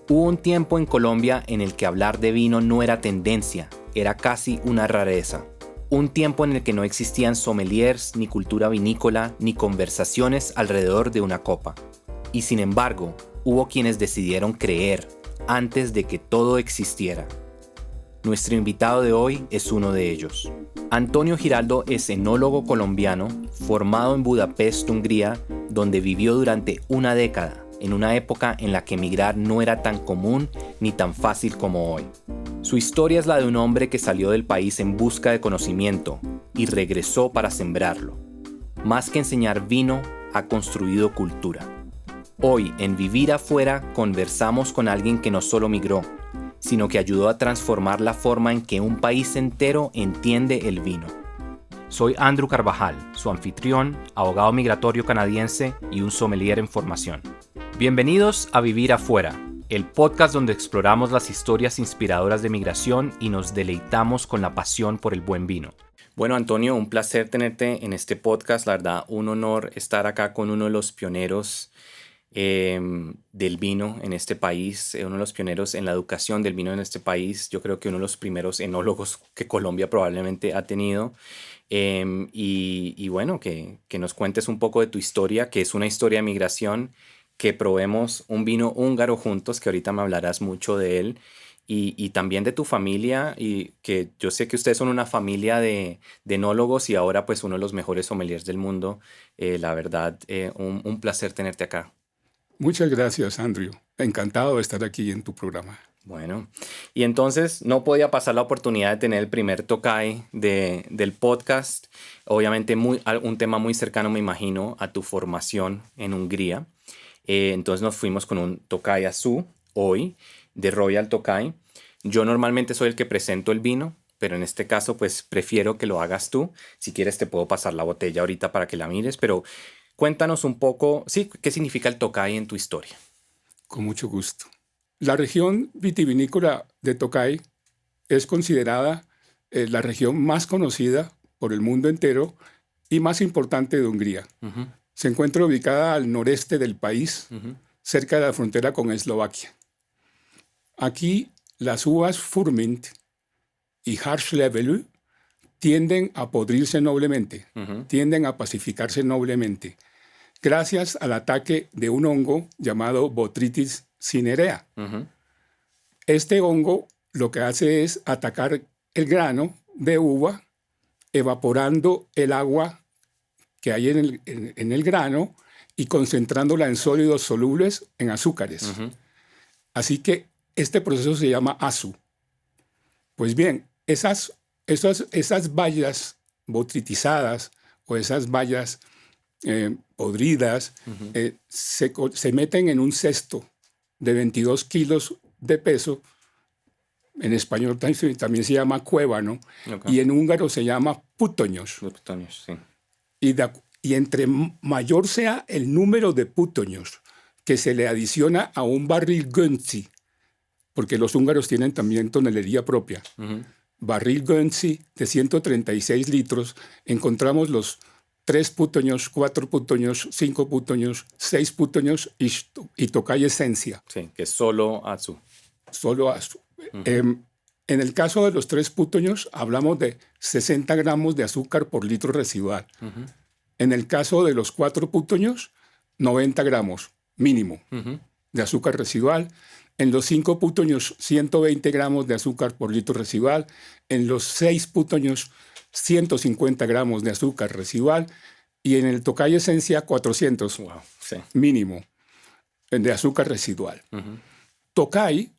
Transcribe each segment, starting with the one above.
Hubo un tiempo en Colombia en el que hablar de vino no era tendencia, era casi una rareza. Un tiempo en el que no existían sommeliers, ni cultura vinícola, ni conversaciones alrededor de una copa. Y sin embargo, hubo quienes decidieron creer antes de que todo existiera. Nuestro invitado de hoy es uno de ellos. Antonio Giraldo es enólogo colombiano, formado en Budapest, Hungría, donde vivió durante una década, en una época en la que emigrar no era tan común ni tan fácil como hoy. Su historia es la de un hombre que salió del país en busca de conocimiento y regresó para sembrarlo. Más que enseñar vino, ha construido cultura. Hoy, en Vivir Afuera, conversamos con alguien que no solo migró, sino que ayudó a transformar la forma en que un país entero entiende el vino. Soy Andrew Carvajal, su anfitrión, abogado migratorio canadiense y un sommelier en formación. Bienvenidos a Vivir Afuera, el podcast donde exploramos las historias inspiradoras de migración y nos deleitamos con la pasión por el buen vino. Bueno, Antonio, un placer tenerte en este podcast. La verdad, un honor estar acá con uno de los pioneros del vino en este país, uno de los pioneros en la educación del vino en este país. Yo creo que uno de los primeros enólogos que Colombia probablemente ha tenido. Y bueno, que nos cuentes un poco de tu historia, que es una historia de migración, que probemos un vino húngaro juntos, que ahorita me hablarás mucho de él, y también de tu familia, y que yo sé que ustedes son una familia de enólogos y ahora pues uno de los mejores sommeliers del mundo. La verdad, un placer tenerte acá. Muchas gracias, Andrew. Encantado de estar aquí en tu programa. Bueno, y entonces no podía pasar la oportunidad de tener el primer Tokai del podcast. Obviamente un tema muy cercano, me imagino, a tu formación en Hungría. Entonces nos fuimos con un Tokai Azul hoy, de Royal Tokai. Yo normalmente soy el que presento el vino, pero en este caso pues prefiero que lo hagas tú. Si quieres te puedo pasar la botella ahorita para que la mires, pero cuéntanos un poco, sí, ¿qué significa el Tokai en tu historia? Con mucho gusto. La región vitivinícola de Tokai es considerada la región más conocida por el mundo entero y más importante de Hungría. Uh-huh. Se encuentra ubicada al noreste del país, cerca de la frontera con Eslovaquia. Aquí las uvas Furmint y Hartslevelu tienden a podrirse noblemente, tienden a pacificarse noblemente, gracias al ataque de un hongo llamado Botrytis cinerea. Este hongo lo que hace es atacar el grano de uva, evaporando el agua que hay en el grano y concentrándola en sólidos solubles en azúcares. Así que este proceso se llama ASU. Pues bien, esas bayas botritizadas o esas bayas podridas se meten en un cesto de 22 kilos de peso. En español también se llama cuébano, y en húngaro se llama putoños. Sí. Y entre mayor sea el número de putoños que se le adiciona a un barril Gönzi, porque los húngaros tienen también tonelería propia, barril Gönzi de 136 litros, encontramos los 3 putoños, 4 putoños, 5 putoños, 6 putoños y Tokai Esencia. Sí, que es solo Azu. Solo Azu. En el caso de los 3 putoños, hablamos de 60 gramos de azúcar por litro residual. En el caso de los 4 putoños, 90 gramos mínimo de azúcar residual. En los 5 putoños, 120 gramos de azúcar por litro residual. En los 6 putoños, 150 gramos de azúcar residual. Y en el Tokai Esencia, 400 mínimo de azúcar residual. Tokai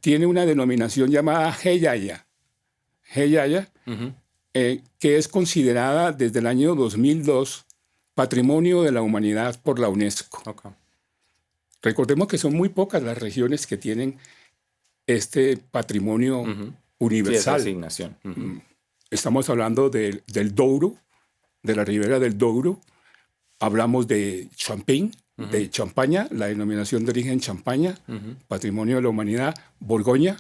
tiene una denominación llamada Heyaya, que es considerada desde el año 2002 Patrimonio de la Humanidad por la UNESCO. Recordemos que son muy pocas las regiones que tienen este patrimonio universal. Sí, esa asignación. Estamos hablando del Douro, de la ribera del Douro. Hablamos de Champagne, de Champaña, la denominación de origen Champaña, Patrimonio de la Humanidad. Borgoña,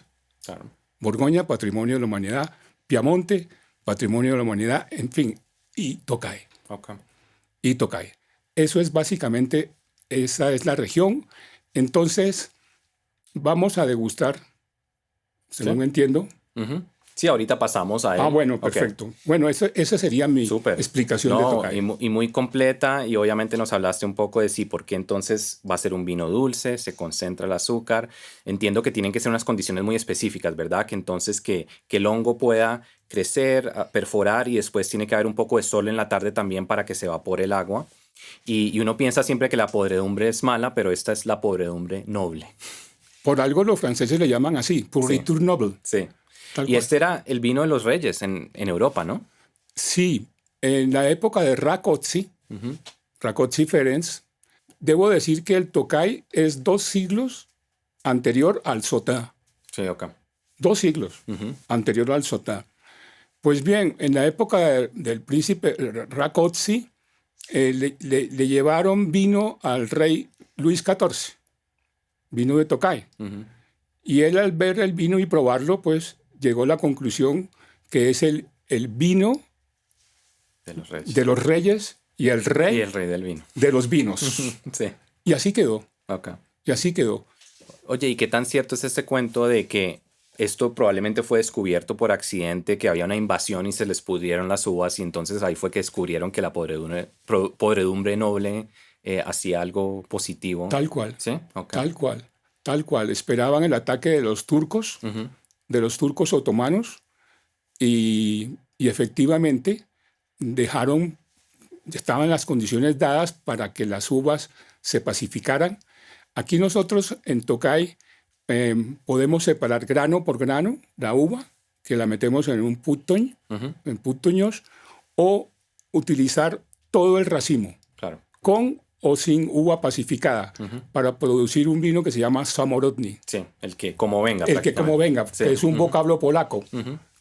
Borgoña, Patrimonio de la Humanidad. Piamonte, Patrimonio de la Humanidad, en fin, y Tokai. Y Tokai. Eso es básicamente, esa es la región. Entonces, vamos a degustar, según Sí. entiendo. Sí, ahorita pasamos a él. Bueno, Ok. perfecto. Bueno, esa sería mi Súper. explicación de No, Tokai. y muy completa, y obviamente nos hablaste un poco de sí, porque entonces va a ser un vino dulce, se concentra el azúcar. Entiendo que tienen que ser unas condiciones muy específicas, ¿verdad? Que entonces que el hongo pueda crecer, perforar, y después tiene que haber un poco de sol en la tarde también para que se evapore el agua. Y uno piensa siempre que la podredumbre es mala, pero esta es la podredumbre noble. Por algo los franceses le llaman así, pourriture noble, Sí. tal Y cual. este era el vino de los reyes en Europa, ¿no? Sí, en la época de Rákóczi, Rákóczi Ferenc, debo decir que el Tokai es 2 siglos anterior al Sotá. Sí, ok. 2 siglos anterior al Sotá. Pues bien, en la época del príncipe Rákóczi, le llevaron vino al rey Luis XIV, vino de Tokai. Y él, al ver el vino y probarlo, pues llegó a la conclusión que es el vino De los reyes. de los reyes y el Y rey el rey del vino. de los vinos. Sí, Y así quedó, ok. y así quedó. Oye, ¿y qué tan cierto es este cuento de que esto probablemente fue descubierto por accidente, que había una invasión y se les pudrieron las uvas, y entonces ahí fue que descubrieron que la podredumbre noble hacía algo positivo? Tal cual, Sí, ok. tal cual, tal cual. Esperaban el ataque de los turcos otomanos, y efectivamente estaban las condiciones dadas para que las uvas se pacificaran. Aquí nosotros en Tokai podemos separar grano por grano la uva, que la metemos en un putoñ, en putoños, o utilizar todo el racimo, Claro. con o sin uva pacificada, para producir un vino que se llama samorodni. Sí, el que como venga. El que como venga, Sí. que es un vocablo polaco.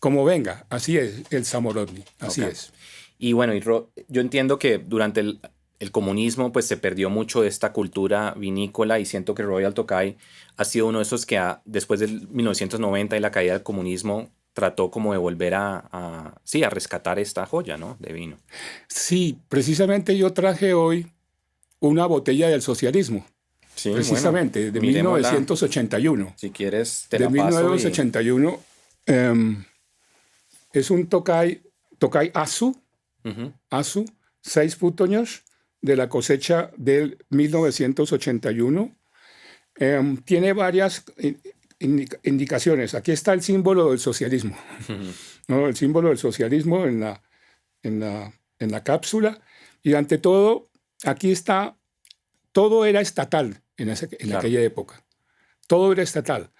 Como venga, así es el samorodni, así Ok. es. Y bueno, yo entiendo que durante el comunismo pues se perdió mucho de esta cultura vinícola, y siento que Royal Tokai ha sido uno de esos que después del 1990 y la caída del comunismo trató como de volver sí, a rescatar esta joya, ¿no? De vino. Sí, precisamente yo traje hoy una botella del socialismo, Sí, precisamente, bueno, de miremosla. 1981. Si quieres, te De la paso. 1981, es un Tokai Azu, Azu, 6 putoños de la cosecha del 1981. Tiene varias indicaciones. Aquí está el símbolo del socialismo, ¿no? El símbolo del socialismo en la cápsula. Y ante todo, aquí está, todo era estatal en Claro. aquella época. Todo era estatal.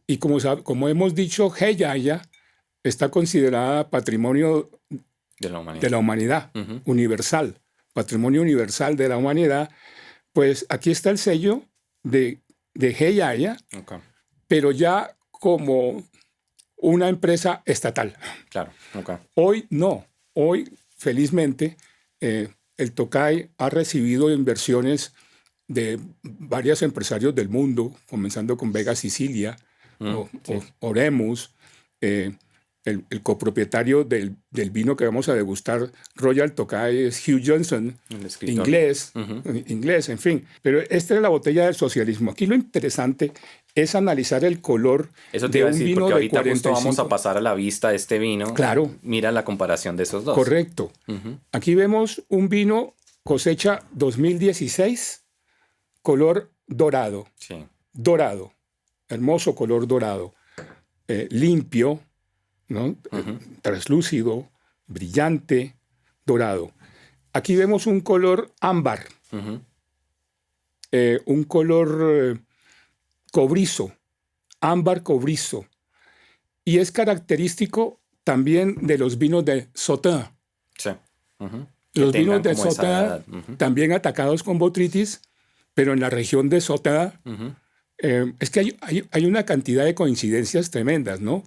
Y como hemos dicho, Heyaya está considerada patrimonio de la humanidad. universal, patrimonio universal de la humanidad. Pues aquí está el sello de Heyaya, Ok, pero ya como una empresa estatal. claro, ok. Hoy no. Hoy, felizmente, el Tokai ha recibido inversiones de varios empresarios del mundo, comenzando con Vega Sicilia, o Oremus, el copropietario del vino que vamos a degustar, Royal Tokai, es Hugh Johnson, El escritor. inglés, en fin. Pero esta es la botella del socialismo. Aquí lo interesante es analizar el color Eso te de iba a un decir, vino porque de ahorita justo 45. vamos a pasar a la vista de este vino. Claro. Mira la comparación de esos dos. Correcto. Aquí vemos un vino cosecha 2016, color dorado. Sí. Dorado. Hermoso color dorado. Limpio, ¿no? Translúcido, brillante, dorado. Aquí vemos un color ámbar. Un color cobrizo. Ámbar cobrizo. Y es característico también de los vinos de Sauternes. Sí. Los Que vinos tengan de como esa Sauternes, edad. también atacados con botrytis, pero en la región de Sauternes, es que hay una cantidad de coincidencias tremendas, ¿no?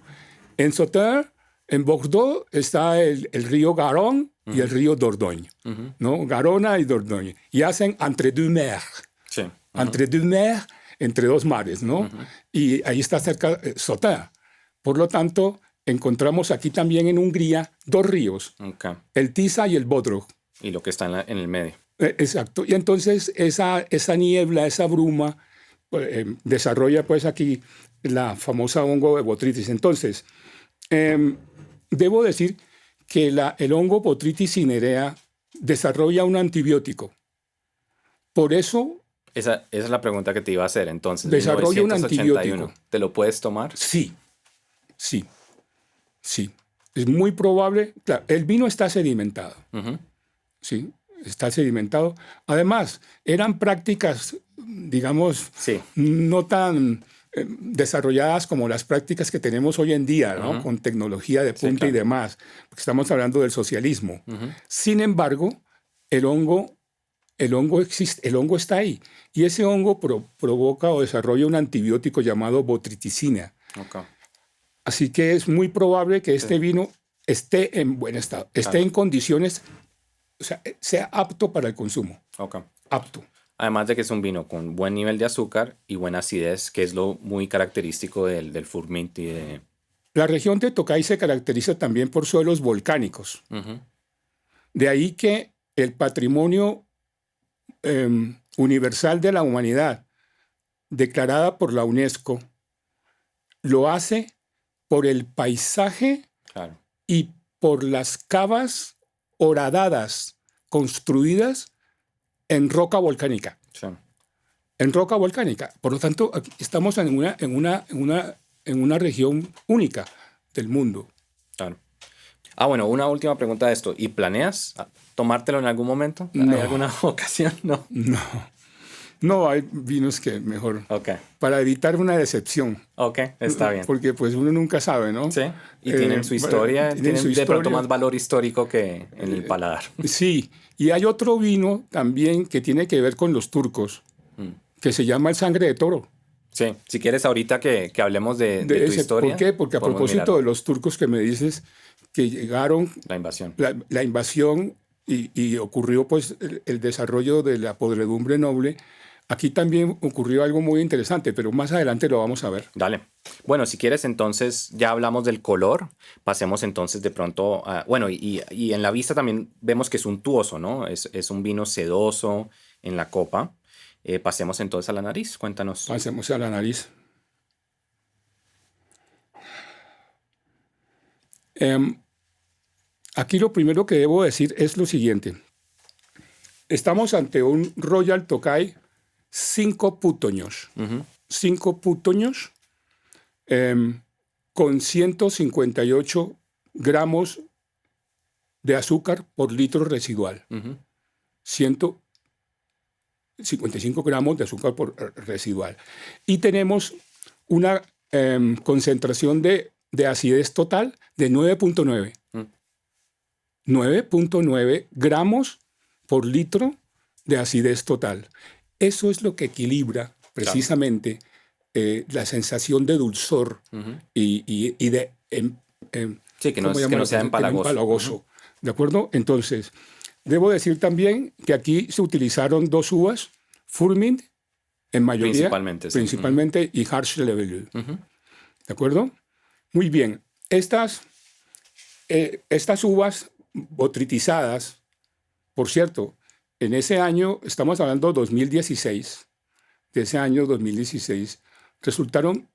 En Sauternes, en Bordeaux, está el río Garonne y el río Dordogne, ¿no? Garona y Dordogne. Y hacen entre deux mers. Sí. Entre deux mers, entre dos mares, ¿no? Y ahí está cerca Sauternes. Por lo tanto, encontramos aquí también en Hungría 2 ríos, Ok. el Tisa y el Bodrog. Y lo que está en el medio. Exacto. Y entonces esa niebla, esa bruma desarrolla pues aquí la famosa hongo de Botrytis. Entonces, debo decir que el hongo Botrytis cinerea desarrolla un antibiótico. Por eso Esa es la pregunta que te iba a hacer. Entonces, desarrolla un 1981, antibiótico. ¿te lo puedes tomar? Sí, sí, sí. Es muy probable. Claro, el vino está sedimentado. Ujú. Sí, está sedimentado. Además, eran prácticas, digamos, Sí. no tan desarrolladas como las prácticas que tenemos hoy en día, ¿no? Ujú. Con tecnología de Sí, punta y claro. demás, porque estamos hablando del socialismo. Ujú. Sin embargo, el hongo existe, el hongo está ahí, y ese hongo provoca o desarrolla un antibiótico llamado botriticina. Ok. Así que es muy probable que este Sí. vino esté en buen estado, esté Claro. en condiciones, o sea, sea apto para el consumo. Ok. Apto. Además de que es un vino con buen nivel de azúcar y buena acidez, que es lo muy característico del Furmint y de... La región de Tokay se caracteriza también por suelos volcánicos. Ujú. De ahí que el patrimonio universal de la humanidad, declarada por la UNESCO, lo hace por el paisaje Claro. y por las cavas horadadas construidas en roca volcánica. Sí. En roca volcánica. Por lo tanto, aquí estamos en una región única del mundo. Claro. Ah, bueno, una última pregunta de esto. ¿Y planeas tomártelo en algún momento? ¿Hay No. alguna ocasión? No. No, hay vinos que mejor. Ok. Para evitar una decepción. Ok, está bien. Porque pues uno nunca sabe, ¿no? Sí. Y tienen su historia. tienen su de pronto historia. más valor histórico que en el paladar. Sí, y hay otro vino también que tiene que ver con los turcos, que se llama el sangre de toro. Sí. Si quieres ahorita que hablemos de tu Ese, historia. ¿por qué? Porque a podemos propósito mirarlo. de los turcos que me dices que llegaron, La invasión. la invasión y ocurrió pues el desarrollo de la podredumbre noble, aquí también ocurrió algo muy interesante, pero más adelante lo vamos a ver. Dale. Bueno, si quieres, entonces ya hablamos del color. Pasemos entonces de pronto a... Bueno, y en la vista también vemos que es untuoso, ¿no? Es un vino sedoso en la copa. Pasemos entonces a la nariz. Cuéntanos. Pasemos a la nariz. Aquí lo primero que debo decir es lo siguiente. Estamos ante un Royal Tokay 5 putoños. 5 putoños con 158 gramos de azúcar por litro residual. 155 gramos de azúcar por residual. Y tenemos una concentración de acidez total de 9.9. 9.9 gramos por litro de acidez total. Eso es lo que equilibra precisamente la sensación de dulzor y de... Sí, que no, ¿cómo que no llamarlo? sea empalagoso. empalagoso. ¿De acuerdo? Entonces, debo decir también que aquí se utilizaron 2 uvas, Furmint en mayoría, Principalmente, sí. principalmente y Harsh Level. ¿De acuerdo? Muy bien. Estas uvas botritizadas, por cierto, en ese año, estamos hablando de 2016, de ese año 2016, resultaron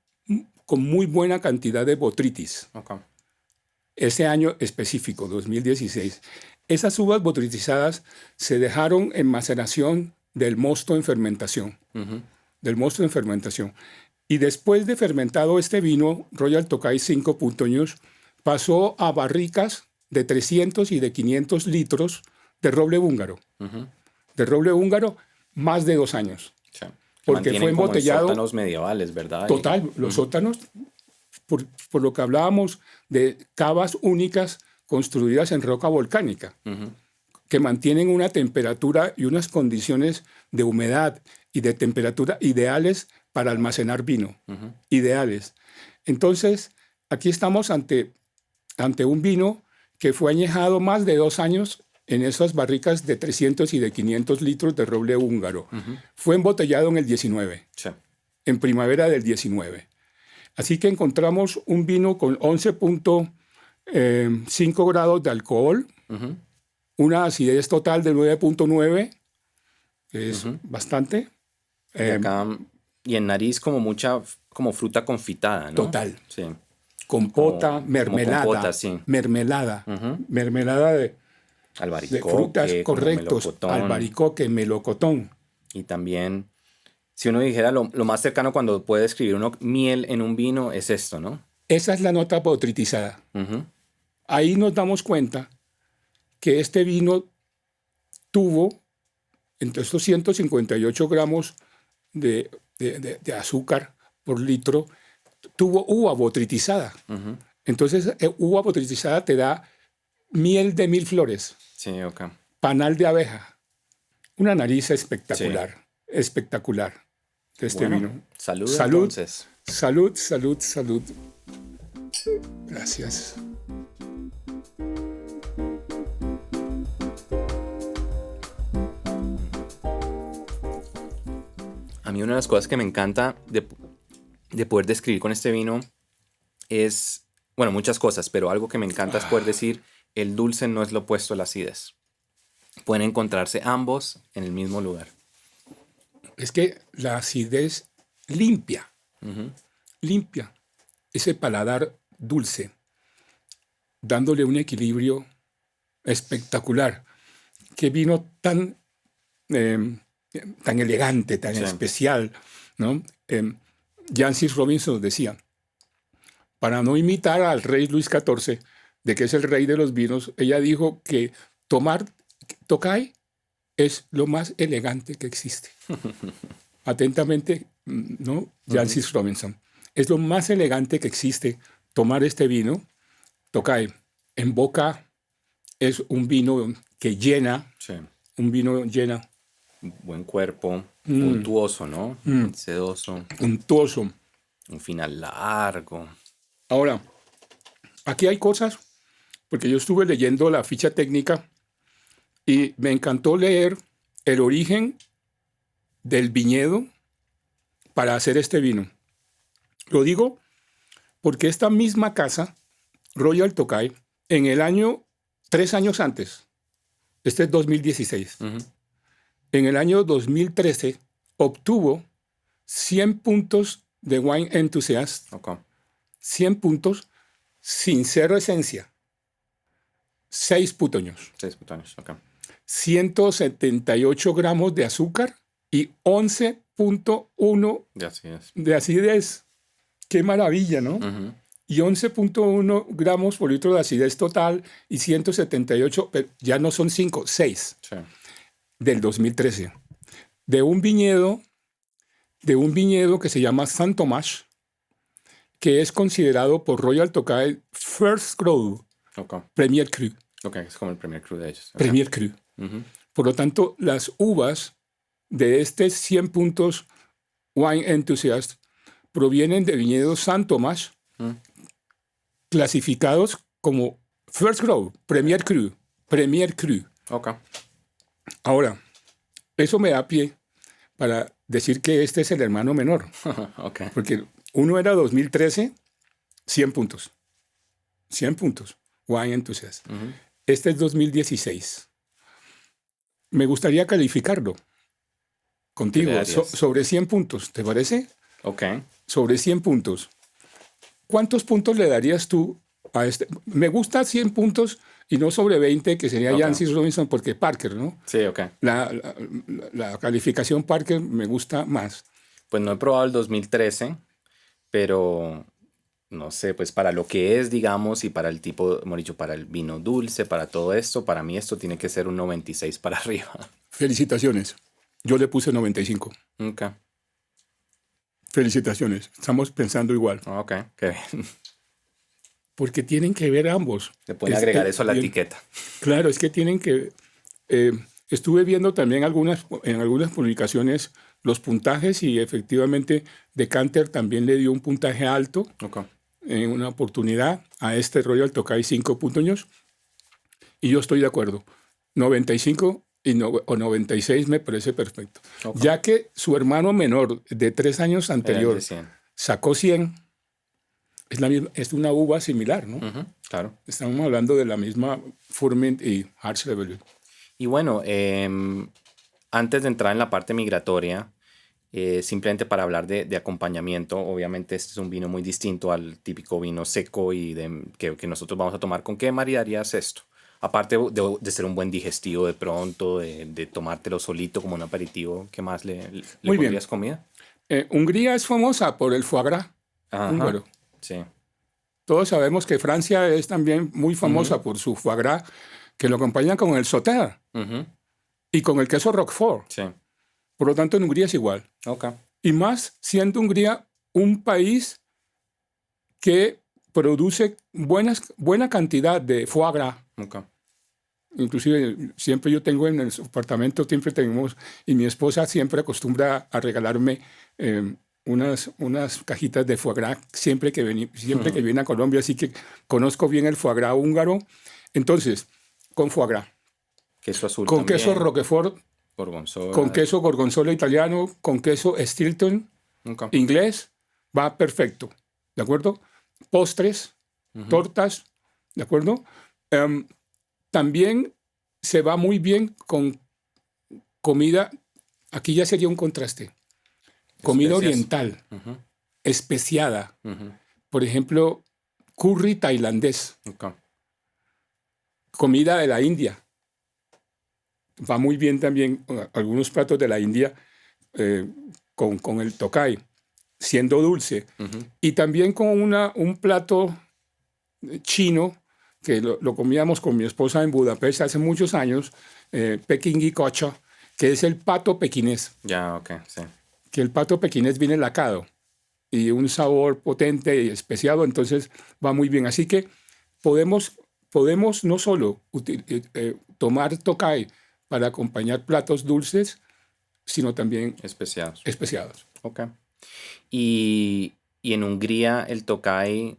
con muy buena cantidad de botritis. Okay. Ese año específico, 2016. Esas uvas botritizadas se dejaron en maceración del mosto en fermentación. Del mosto en fermentación. Y después de fermentado este vino, Royal Tokay 5 putoños, pasó a barricas de 300 y de 500 litros de roble húngaro. De roble húngaro, más de 2 años. Sí. Porque fue embotellado. Como en sótanos medievales, ¿verdad? Total, los sótanos, por lo que hablábamos de cavas únicas construidas en roca volcánica, que mantienen una temperatura y unas condiciones de humedad y de temperatura ideales para almacenar vino. Ideales. Entonces, aquí estamos ante un vino que fue añejado más de 2 años en esas barricas de 300 y de 500 litros de roble húngaro. Fue embotellado en el 19, sí. En primavera del 19. Así que encontramos un vino con 11.5 grados de alcohol, una acidez total de 9.9, que es bastante. Y acá Y en nariz como mucha, como fruta confitada, ¿no? Total. Sí. Compota, Como mermelada. compota, sí. Mermelada. Mermelada de frutas, Albaricoque, como correctos. melocotón. Albaricoque, melocotón. Y también, si uno dijera lo más cercano cuando puede escribir uno miel en un vino, es esto, ¿no? Esa es la nota botritizada. Ujú. Ahí nos damos cuenta que este vino tuvo, entre estos 158 gramos de azúcar por litro, tuvo uva botritizada. Entonces, uva botritizada te da miel de 1000 flores, Sí, ok. panal de abeja. Una nariz Sí. espectacular, espectacular de este Bueno, vino. salud Salud, entonces. salud, salud, salud. Gracias. A mí una de las cosas que me encanta de poder describir con este vino es, bueno, muchas cosas, pero algo que me encanta es poder decir, el dulce no es lo opuesto a la acidez. Pueden encontrarse ambos en el mismo lugar. Es que la acidez limpia, limpia ese paladar dulce, dándole un equilibrio espectacular. Qué vino tan, tan elegante, tan Sí. especial, ¿no? Jancis Robinson decía, para no imitar al rey Luis XIV, de que es el rey de los vinos, ella dijo que tomar Tokay es lo más elegante que existe. Atentamente, ¿no? Jancis Robinson. Es lo más elegante que existe tomar este vino. Tokay, en boca es un vino que llena, Sí. un vino llena, Buen cuerpo, untuoso, ¿no? Sedoso, untuoso. un final largo. Ahora, aquí hay cosas, porque yo estuve leyendo la ficha técnica y me encantó leer el origen del viñedo para hacer este vino. Lo digo porque esta misma casa, Royal Tokay, en el año, 3 años antes, este es 2016, en el año 2013 obtuvo 100 puntos de Wine Enthusiast, Ok. 100 puntos sin cero esencia, 6 putoños, 6 años, ok. 178 gramos de azúcar y 11.1 Ya así es. de acidez. Qué maravilla, ¿no? Y 11.1 gramos por litro de acidez total y 178, pero ya no son 5, 6 Sí. del 2013. De un viñedo que se llama Saint Tomás, que es considerado por Royal Tokay First Grow, Ok. Premier Cru. Ok, es como el primer cru de ellos. Ok. Premier Cru. Por lo tanto, las uvas de este 100 puntos Wine Enthusiast provienen de viñedos Saint Tomás, clasificados como First Grow, Premier Cru, Premier Cru. Ok. Ahora, eso me da pie para decir que este es el hermano menor, Ok. porque uno era 2013, 100 puntos. 100 puntos, Wine Enthusiast. Este es 2016. Me gustaría calificarlo contigo ¿Qué le darías? sobre 100 puntos, ¿te parece? Ok. Sobre 100 puntos. ¿Cuántos puntos le darías tú a este? Me gusta 100 puntos y no sobre 20, que sería Ok. Jancis Robinson, porque Parker, ¿no? Sí, ok. La calificación Parker me gusta más. Pues no he probado el 2013, pero no sé, pues para lo que es, digamos, y para el tipo, hemos dicho, para el vino dulce, para todo esto, para mí esto tiene que ser un 96 para arriba. Felicitaciones. Yo le puse 95. Ok. Felicitaciones. Estamos pensando igual. Ok, qué bien. Porque tienen que ver ambos. Le pueden agregar eso a la bien. etiqueta. Claro, es que tienen que... estuve viendo también en algunas publicaciones los puntajes y efectivamente Decanter también le dio un puntaje alto Ok. en una oportunidad a este Royal Tokay 5 puntos. Y yo estoy de acuerdo. 95 o 96 me parece perfecto. Ok. Ya que su hermano menor de 3 años Era el anterior de 100. sacó 100, es una uva similar, ¿no? Claro. Estamos hablando de la misma Furmint y Harsh Rebellion. Y bueno, antes de entrar en la parte migratoria, Simplemente para hablar de acompañamiento, obviamente este es un vino muy distinto al típico vino seco y que nosotros vamos a tomar. ¿Con qué maridarías esto? Aparte de ser un buen digestivo de pronto, de tomártelo solito como un aperitivo, ¿qué más le Muy bien. pondrías comida? Hungría es famosa por el foie gras Ajá, húngaro. sí. Todos sabemos que Francia es también muy Ujú, famosa por su foie gras, que lo acompañan con el sauté ujú, y con el queso Roquefort. sí, Por lo tanto, en Hungría es igual. ok, Y más siendo Hungría un país que produce buena cantidad de foie gras. ok. Inclusive siempre yo tengo en el apartamento, siempre tenemos, y mi esposa siempre acostumbra a regalarme unas cajitas de foie gras siempre que viene a Colombia, así que conozco bien el foie gras húngaro. Entonces, con foie gras, Queso azul con queso también, Roquefort, con gorgonzola. queso gorgonzola italiano, con queso Stilton Ok. inglés, va perfecto, ¿de acuerdo? Postres, Ujú, tortas, ¿de acuerdo? Em, También se va muy bien con comida, aquí ya sería un contraste, comida especias. oriental, Ujú, especiada, ujú, por ejemplo, curry tailandés, ok. comida de la India, va muy bien también algunos platos de la India eh, con el tocay, siendo dulce, Ujú, y también con un plato chino que lo comíamos con mi esposa en Budapest hace muchos años, Peking Kocha, que es el pato pequinés, ya, ok, sí. que el pato pequinés viene lacado y un sabor potente y especiado, entonces va muy bien. Así que podemos, podemos no solo tomar Tokay para acompañar platos dulces, sino también Especiados. especiados. Ok. Y en Hungría el Tokay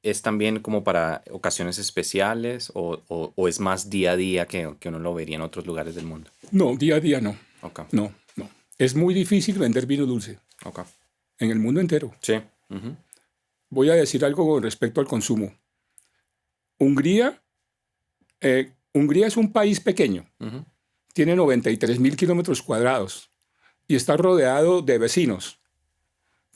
es también como para ocasiones especiales o es más día a día que uno lo vería en otros lugares del mundo. No, día a día no, Ok, no, no. Es muy difícil vender vino dulce ok. en el mundo entero. Sí. Ujú, Voy a decir algo con respecto al consumo. Hungría, Hungría es un país pequeño, ujú, tiene 93.000 kilómetros cuadrados y está rodeado de vecinos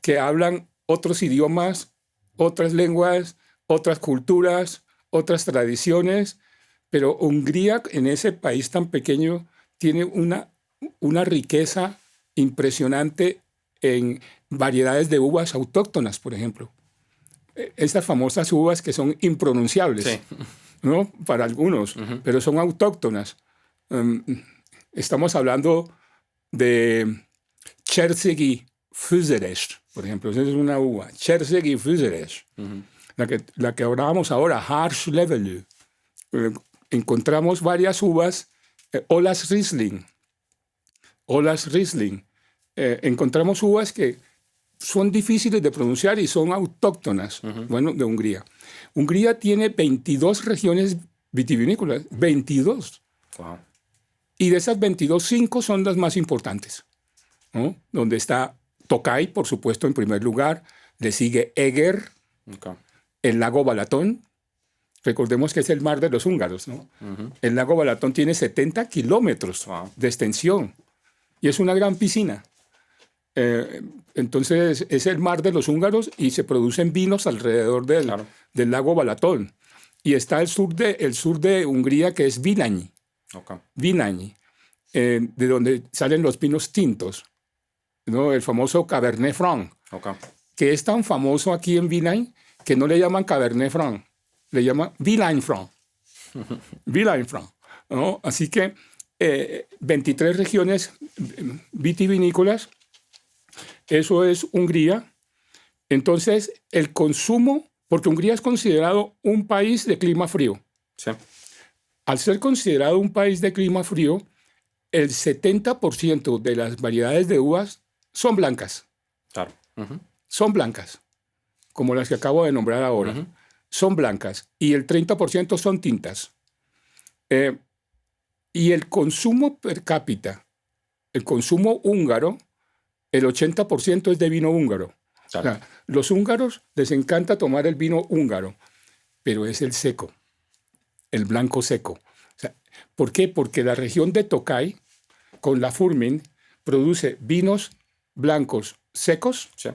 que hablan otros idiomas, otras lenguas, otras culturas, otras tradiciones, pero Hungría en ese país tan pequeño tiene una riqueza impresionante en variedades de uvas autóctonas, por ejemplo. Estas famosas uvas que son sí. impronunciables, ¿no? Para algunos, Ujú, pero son autóctonas. Um, Estamos hablando de Cserzsegi Fűszeres, por ejemplo, esa es una uva, Cserzsegi Fűszeres. ujú, La que hablábamos ahora, Harsch-Levelü. Encontramos varias uvas, Olas Riesling, Olas Riesling. Encontramos uvas que son difíciles de pronunciar y son autóctonas, ujú. bueno, de Hungría. Hungría tiene 22 regiones vitivinícolas, 22. Wow. Y de esas 22, 5 son las más importantes, ¿no? Donde está Tokay, por supuesto, en primer lugar. Le sigue Eger, Ok. el lago Balatón. Recordemos que es el mar de los húngaros, ¿no? Ujú, El lago Balatón tiene 70 kilómetros wow. de extensión y es una gran piscina. Eh, entonces es el mar de los húngaros y se producen vinos alrededor Claro. del lago Balatón. Y está el sur de Hungría, que es Vinañi, Ok. Vinañi, de donde salen los vinos tintos, ¿no? El famoso Cabernet Franc, Ok. que es tan famoso aquí en Vinañi que no le llaman Cabernet Franc, le llaman Vilain Franc, Vilain Franc, ¿no? Así que 23 regiones vitivinícolas, eso es Hungría. Entonces, el consumo, porque Hungría es considerado un país de clima frío. Sí. Al ser considerado un país de clima frío, el 70% de las variedades de uvas son blancas. Claro. Ujú, Son blancas, como las que acabo de nombrar ahora. ujú, Son blancas. Y el 30% son tintas. Eh, y el consumo per cápita, el consumo húngaro, el 80% es de vino húngaro. O claro. sea, los húngaros les encanta tomar el vino húngaro, pero es el seco, el blanco seco. O sea, ¿por qué? Porque la región de Tokay, con la Furmin, produce vinos blancos secos, Sí.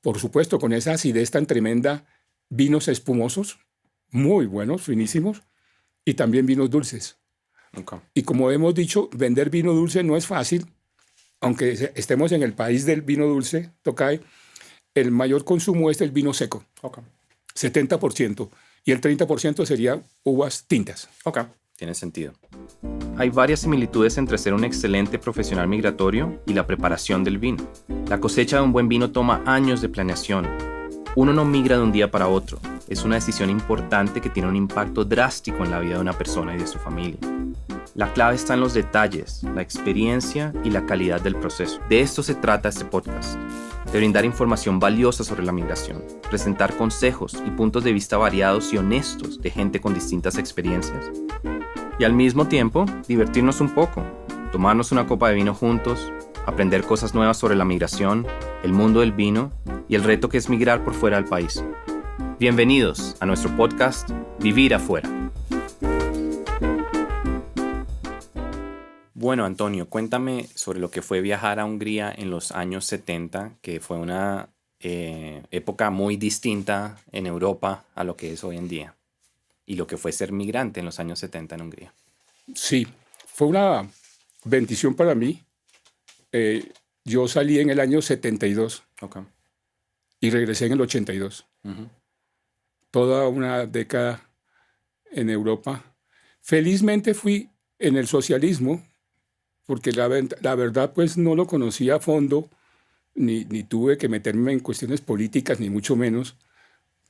por supuesto, con esa acidez tan tremenda, vinos espumosos, muy buenos, finísimos, y también vinos dulces. Ok. Y como hemos dicho, vender vino dulce no es fácil, aunque estemos en el país del vino dulce, Tocay, el mayor consumo es el vino seco, Ok. 70%, y el 30% serían uvas tintas. Ok. Tiene sentido. Hay varias similitudes entre ser un excelente profesional migratorio y la preparación del vino. La cosecha de un buen vino toma años de planeación. Uno no migra de un día para otro. Es una decisión importante que tiene un impacto drástico en la vida de una persona y de su familia. La clave está en los detalles, la experiencia y la calidad del proceso. De esto se trata este podcast, de brindar información valiosa sobre la migración, presentar consejos y puntos de vista variados y honestos de gente con distintas experiencias, y al mismo tiempo divertirnos un poco, tomarnos una copa de vino juntos, aprender cosas nuevas sobre la migración, el mundo del vino y el reto que es migrar por fuera del país. Bienvenidos a nuestro podcast Vivir Afuera. Bueno, Antonio, cuéntame sobre lo que fue viajar a Hungría en los años 70, que fue una época muy distinta en Europa a lo que es hoy en día, y lo que fue ser migrante en los años 70 en Hungría. Sí, fue una bendición para mí. Yo salí en el año 72 Ok. y regresé en el 82. Ujú. Toda una década en Europa. Felizmente fui en el socialismo, porque la verdad pues no lo conocía a fondo, ni tuve que meterme en cuestiones políticas, ni mucho menos,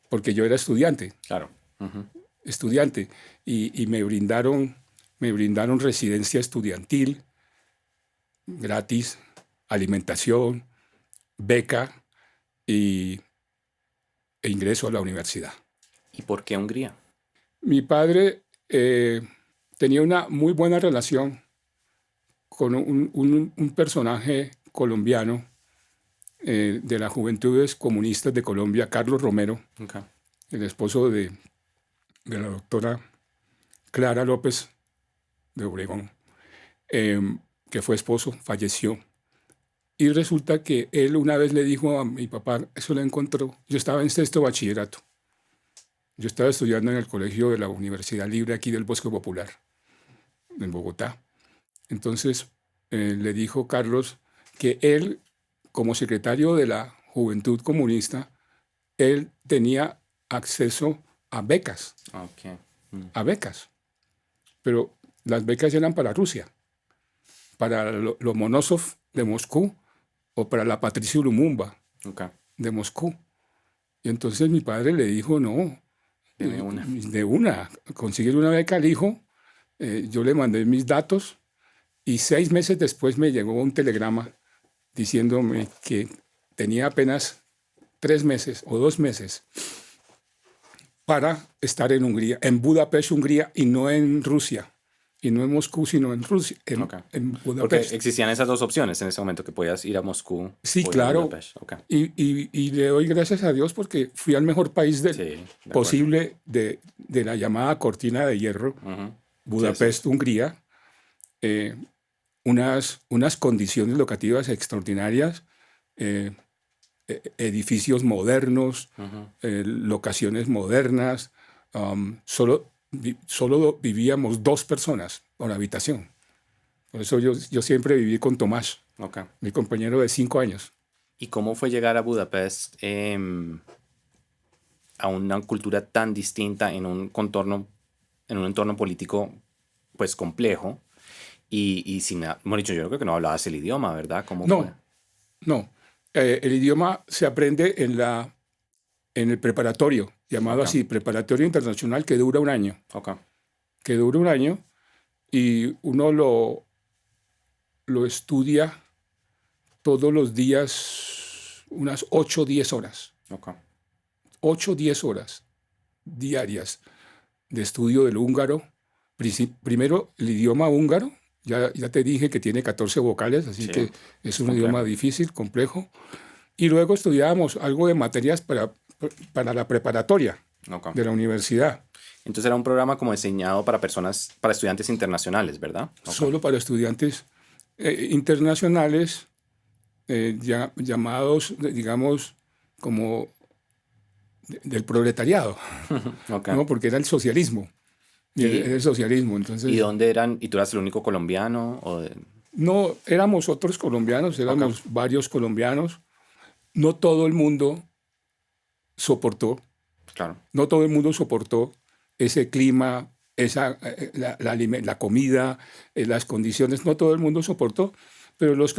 porque yo era estudiante, Claro. Ujú. y me brindaron residencia estudiantil, gratis, alimentación, beca e ingreso a la universidad. ¿Y por qué Hungría? Mi padre tenía una muy buena relación con un personaje colombiano de las Juventudes Comunistas de Colombia, Carlos Romero, Ok. el esposo de la doctora Clara López de Obregón, que fue esposo, falleció. Y resulta que él una vez le dijo a mi papá, eso lo encontró, yo estaba en sexto bachillerato, yo estaba estudiando en el colegio de la Universidad Libre aquí del Bosque Popular, en Bogotá. Entonces le dijo Carlos que él, como secretario de la Juventud Comunista, él tenía acceso a becas, Ok. pero las becas eran para Rusia, para Lomonosov de Moscú o para la Patricio Lumumba Ok. de Moscú. Y entonces mi padre le dijo, no, De una. de una, conseguir una beca al hijo. Yo le mandé mis datos y 6 meses después me llegó un telegrama diciéndome que tenía apenas 3 meses o 2 meses para estar en Hungría, en Budapest, Hungría, y no en Rusia, y no en Moscú, sino en Rusia, Ok. en Porque Budapest. existían esas dos opciones en ese momento, que podías ir a Moscú Sí, o ir a claro. Budapest. Ok. Y le doy gracias a Dios porque fui al mejor país Sí, de acuerdo. posible de la llamada cortina de hierro, Ujú. Budapest, Sí. Hungría. Unas condiciones locativas extraordinarias, edificios modernos, Ujú. locaciones modernas. Solo vivíamos 2 personas por habitación. Por eso yo siempre viví con Tomás, Ok. mi compañero de 5 años. ¿Y cómo fue llegar a Budapest a una cultura tan distinta en un entorno político pues complejo y sin, hemos dicho, yo creo que no hablabas el idioma, ¿verdad? ¿Cómo fue? No. El idioma se aprende en el preparatorio, llamado Ok. así, preparatorio internacional, que dura un año. Ok. Y uno lo estudia todos los días, unas 8 o 10 horas. Ok. 8 o 10 horas diarias de estudio del húngaro. Primero, el idioma húngaro. Ya te dije que tiene 14 vocales, así Sí, que es un complejo. idioma difícil, complejo. Y luego estudiábamos algo de materias para la preparatoria Ok. de la universidad, Entonces era un programa como diseñado para estudiantes internacionales, ¿verdad? Ok. solo para estudiantes internacionales, llamados, digamos, como del proletariado, Okay. ¿no? Porque era el socialismo. Era el socialismo. Entonces, ¿Y dónde eran? ¿Y tú eras el único colombiano? no, éramos otros colombianos, éramos varios colombianos. No todo el mundo soportó, Claro. no todo el mundo soportó ese clima, la comida, las condiciones, no todo el mundo soportó, pero los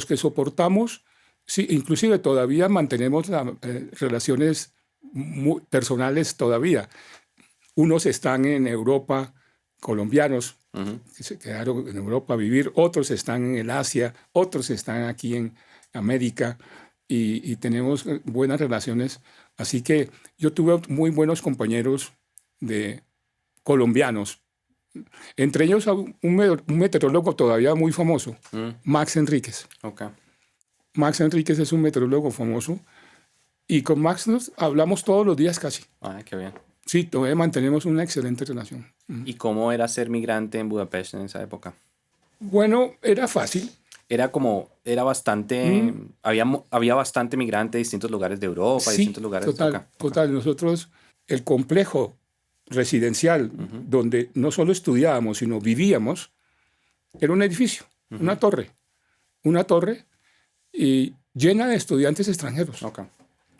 que soportamos, sí, inclusive todavía mantenemos relaciones personales todavía. Unos están en Europa, colombianos, que se quedaron en Europa a vivir, otros están en el Asia, otros están aquí en América y tenemos buenas relaciones. Así que yo tuve muy buenos compañeros colombianos, entre ellos un meteorólogo todavía muy famoso, Max Enríquez. Okay. Max Enríquez es un meteorólogo famoso y con Max nos hablamos todos los días casi. Ay, qué bien. Sí, todavía mantenemos una excelente relación. ¿Y cómo era ser migrante en Budapest en esa época? Bueno, era fácil. Era bastante, había bastante migrante de distintos lugares de Europa, de Sí, distintos lugares de acá. total. Nosotros, el complejo residencial donde no solo estudiábamos, sino vivíamos, era un edificio, una torre y llena de estudiantes extranjeros. Okay.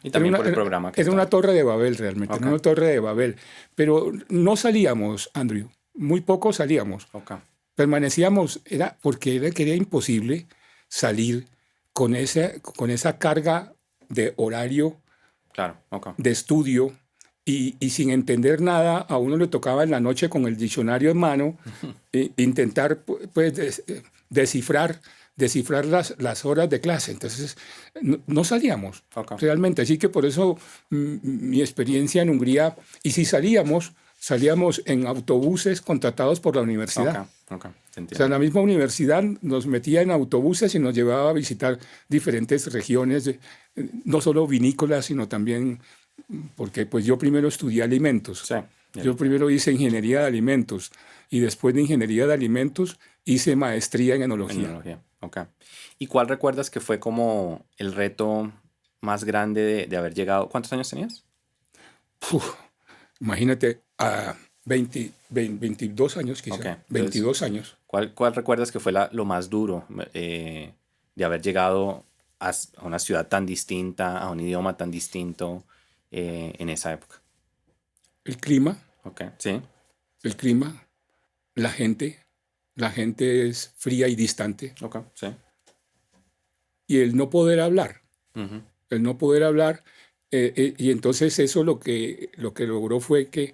Y también por el programa que era una torre de Babel realmente, Okay. era una torre de Babel. Pero no salíamos, Andrew, muy poco salíamos. Okay. Permanecíamos, porque era imposible salir con esa carga de horario, Claro, okay. de estudio, y sin entender nada, a uno le tocaba en la noche con el diccionario en mano intentar pues, descifrar las horas de clase. Entonces, no salíamos realmente. Así que por eso mi experiencia en Hungría, y si salíamos en autobuses contratados por la universidad. Okay. O sea, la misma universidad nos metía en autobuses y nos llevaba a visitar diferentes regiones, no solo vinícolas, sino también, porque pues yo primero estudié alimentos. Sí. Yo primero hice ingeniería de alimentos y después de ingeniería de alimentos hice maestría en enología. Okay. ¿Y cuál recuerdas que fue como el reto más grande de haber llegado? ¿Cuántos años tenías? Imagínate, a 22 años quizá. Okay. 22 años. ¿Cuál recuerdas que fue lo más duro de haber llegado a una ciudad tan distinta, a un idioma tan distinto en esa época? El clima. Okay. Sí. El clima, la gente es fría y distante. Okay. Sí. Y el no poder hablar. El no poder hablar. Y entonces eso lo que logró fue que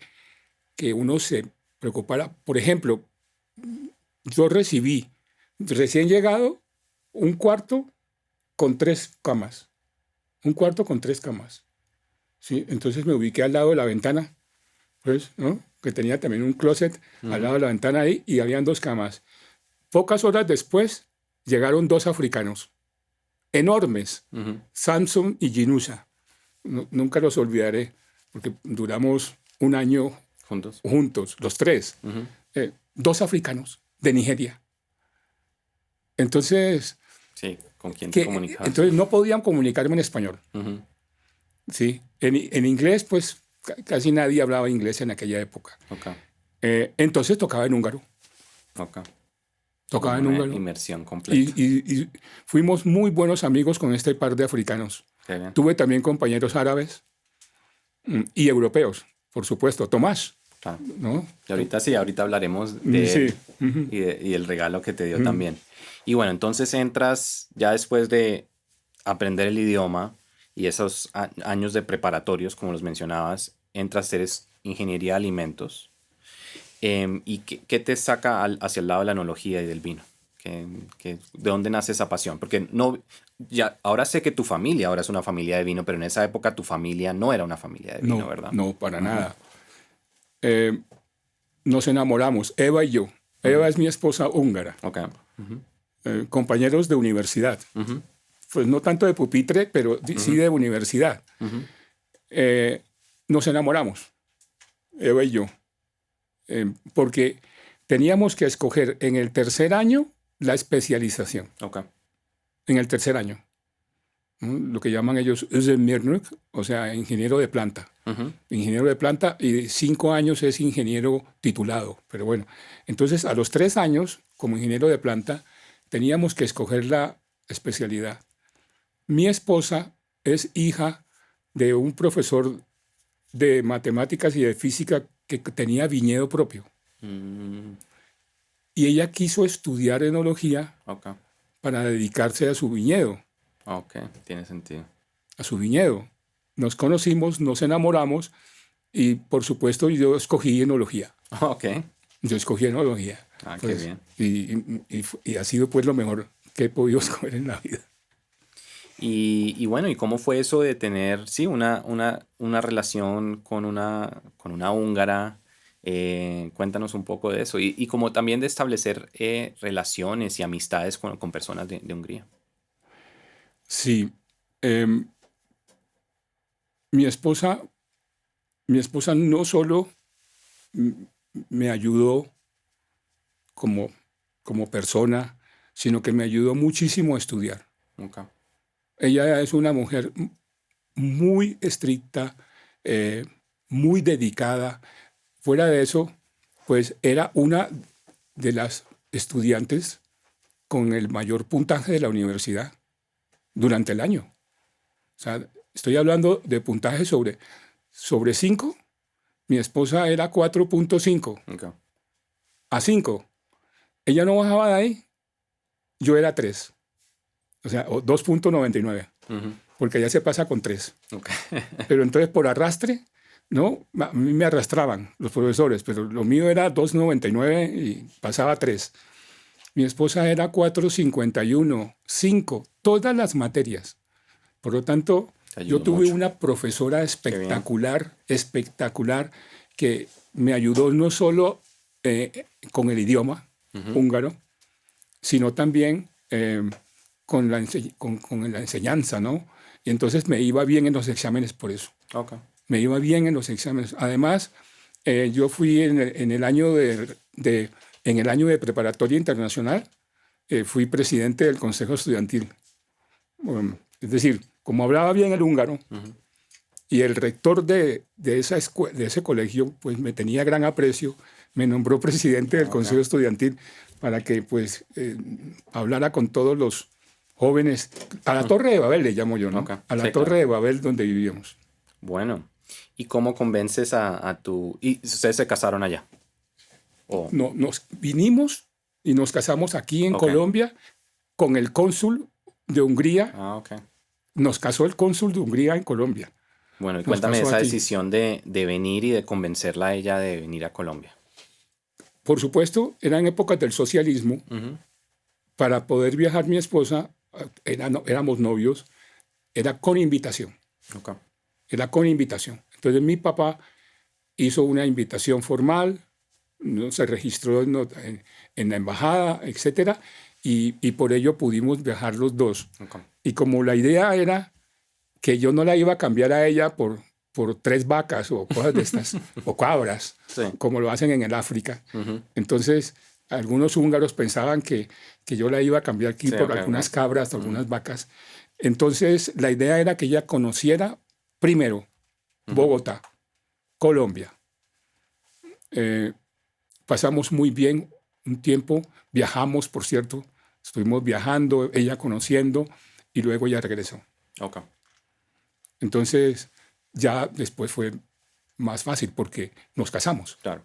uno se preocupara. Por ejemplo, yo recibí, recién llegado, un cuarto con 3 camas. Un cuarto con 3 camas. ¿Sí? Entonces me ubiqué al lado de la ventana, pues, ¿no? Que tenía también un closet al lado de la ventana ahí y habían 2 camas. Pocas horas después llegaron 2 africanos, enormes, Samson y Ginusa. Nunca los olvidaré, porque duramos un año juntos los 3. 2 africanos de Nigeria. Entonces, sí, ¿con quién te comunicabas? Entonces no podían comunicarme en español. Sí, en inglés, pues casi nadie hablaba inglés en aquella época. Okay. Entonces tocaba en húngaro. Okay. Tocaba en húngaro. Inmersión completa. Y fuimos muy buenos amigos con este par de africanos. Tuve también compañeros árabes y europeos, por supuesto. Tomás. Claro. ¿No? Y ahorita hablaremos de él y el regalo que te dio también. Y bueno, entonces entras ya después de aprender el idioma y esos años de preparatorios, como los mencionabas, entras a hacer ingeniería de alimentos. ¿Y qué te saca hacia el lado de la enología y del vino? ¿De dónde nace esa pasión? Porque ahora sé que tu familia ahora es una familia de vino, pero en esa época tu familia no era una familia de vino, ¿verdad? No, para nada. Nos enamoramos, Eva y yo. Eva es mi esposa húngara. Okay. Compañeros de universidad. Pues no tanto de pupitre, pero sí de universidad. Nos enamoramos, Eva y yo, porque teníamos que escoger en el tercer año la especialización. Okay. En el tercer año. ¿no? Lo que llaman ellos Üzemiernik, o sea, ingeniero de planta. Ingeniero de planta, y 5 años es ingeniero titulado. Pero bueno, entonces a los 3 años, como ingeniero de planta, teníamos que escoger la especialidad. Mi esposa es hija de un profesor de matemáticas y de física que tenía viñedo propio. Y ella quiso estudiar enología Ok, para dedicarse a su viñedo. ok, tiene sentido. A su viñedo. Nos conocimos, nos enamoramos y, por supuesto, yo escogí enología. Ok, Yo escogí enología. qué bien. Y ha sido pues lo mejor que he podido escoger en la vida. Y bueno, ¿y cómo fue eso de tener, sí, una relación con una húngara? Cuéntanos un poco de eso. Y como también de establecer relaciones y amistades con personas de Hungría. Sí. em, mi esposa, mi esposa no solo me ayudó como, como persona, sino que me ayudó muchísimo a estudiar. Ok, Ella es una mujer muy estricta, eh, muy dedicada. Fuera de eso, pues era una de las estudiantes con el mayor puntaje de la universidad durante el año. O sea, estoy hablando de puntaje sobre 5. Mi esposa era 4.5 ok. a 5. Ella no bajaba de ahí, yo era 3. O sea, 2.99, Ujú, porque ella se pasa con 3. ok. Pero entonces por arrastre, ¿no? A mí me arrastraban los profesores, pero lo mío era 2.99 y pasaba 3. Mi esposa era 4.51, 5, todas las materias. Por lo tanto, Te yo ayudó tuve mucho. una profesora Qué bien. espectacular, que me ayudó no solo con el idioma Ujú, húngaro, sino también con la enseñanza, ¿no? Y entonces me iba bien en los exámenes por eso. ok. Me iba bien en los exámenes. Además, yo fui en el año en el año de preparatoria internacional, fui presidente del Consejo Estudiantil. Es decir, como hablaba bien el húngaro, Ujú, y el rector de ese colegio pues me tenía gran aprecio, me nombró presidente del ok. Consejo Estudiantil para que pues hablara con todos los jóvenes, a la Torre de Babel le llamo yo, ¿no? Ok, A la sí, Torre claro. de Babel donde vivíamos. Bueno, ¿y cómo convences a tu... ¿Y ustedes se casaron allá? Oh, No, nos vinimos y nos casamos aquí en ok. Colombia con el cónsul de Hungría. Ok. Nos casó el cónsul de Hungría en Colombia. Bueno, y Nos cuéntame casó esa aquí. decisión de venir y de convencerla a ella de venir a Colombia. Por supuesto, eran épocas del socialismo. Ujú, Para poder viajar mi esposa, éramos novios, era con invitación. ok. Era con invitación. Entonces mi papá hizo una invitación formal, ¿no? Se registró en la embajada, etcétera, y por ello pudimos viajar los dos. Ok. Y como la idea era que yo no la iba a cambiar a ella por 3 vacas o cosas de estas, o cabras, Sí. como lo hacen en el África. Ujú, Entonces, algunos húngaros pensaban que yo la iba a cambiar aquí sí, por ok, algunas ok. cabras o Ujú, algunas vacas. Entonces, la idea era que ella conociera primero ujú, Bogotá, Colombia. Eh, pasamos muy bien un tiempo, viajamos, por cierto, estuvimos viajando, ella conociendo, y luego ya regresó. ok, Entonces, ya después fue más fácil porque nos casamos. claro.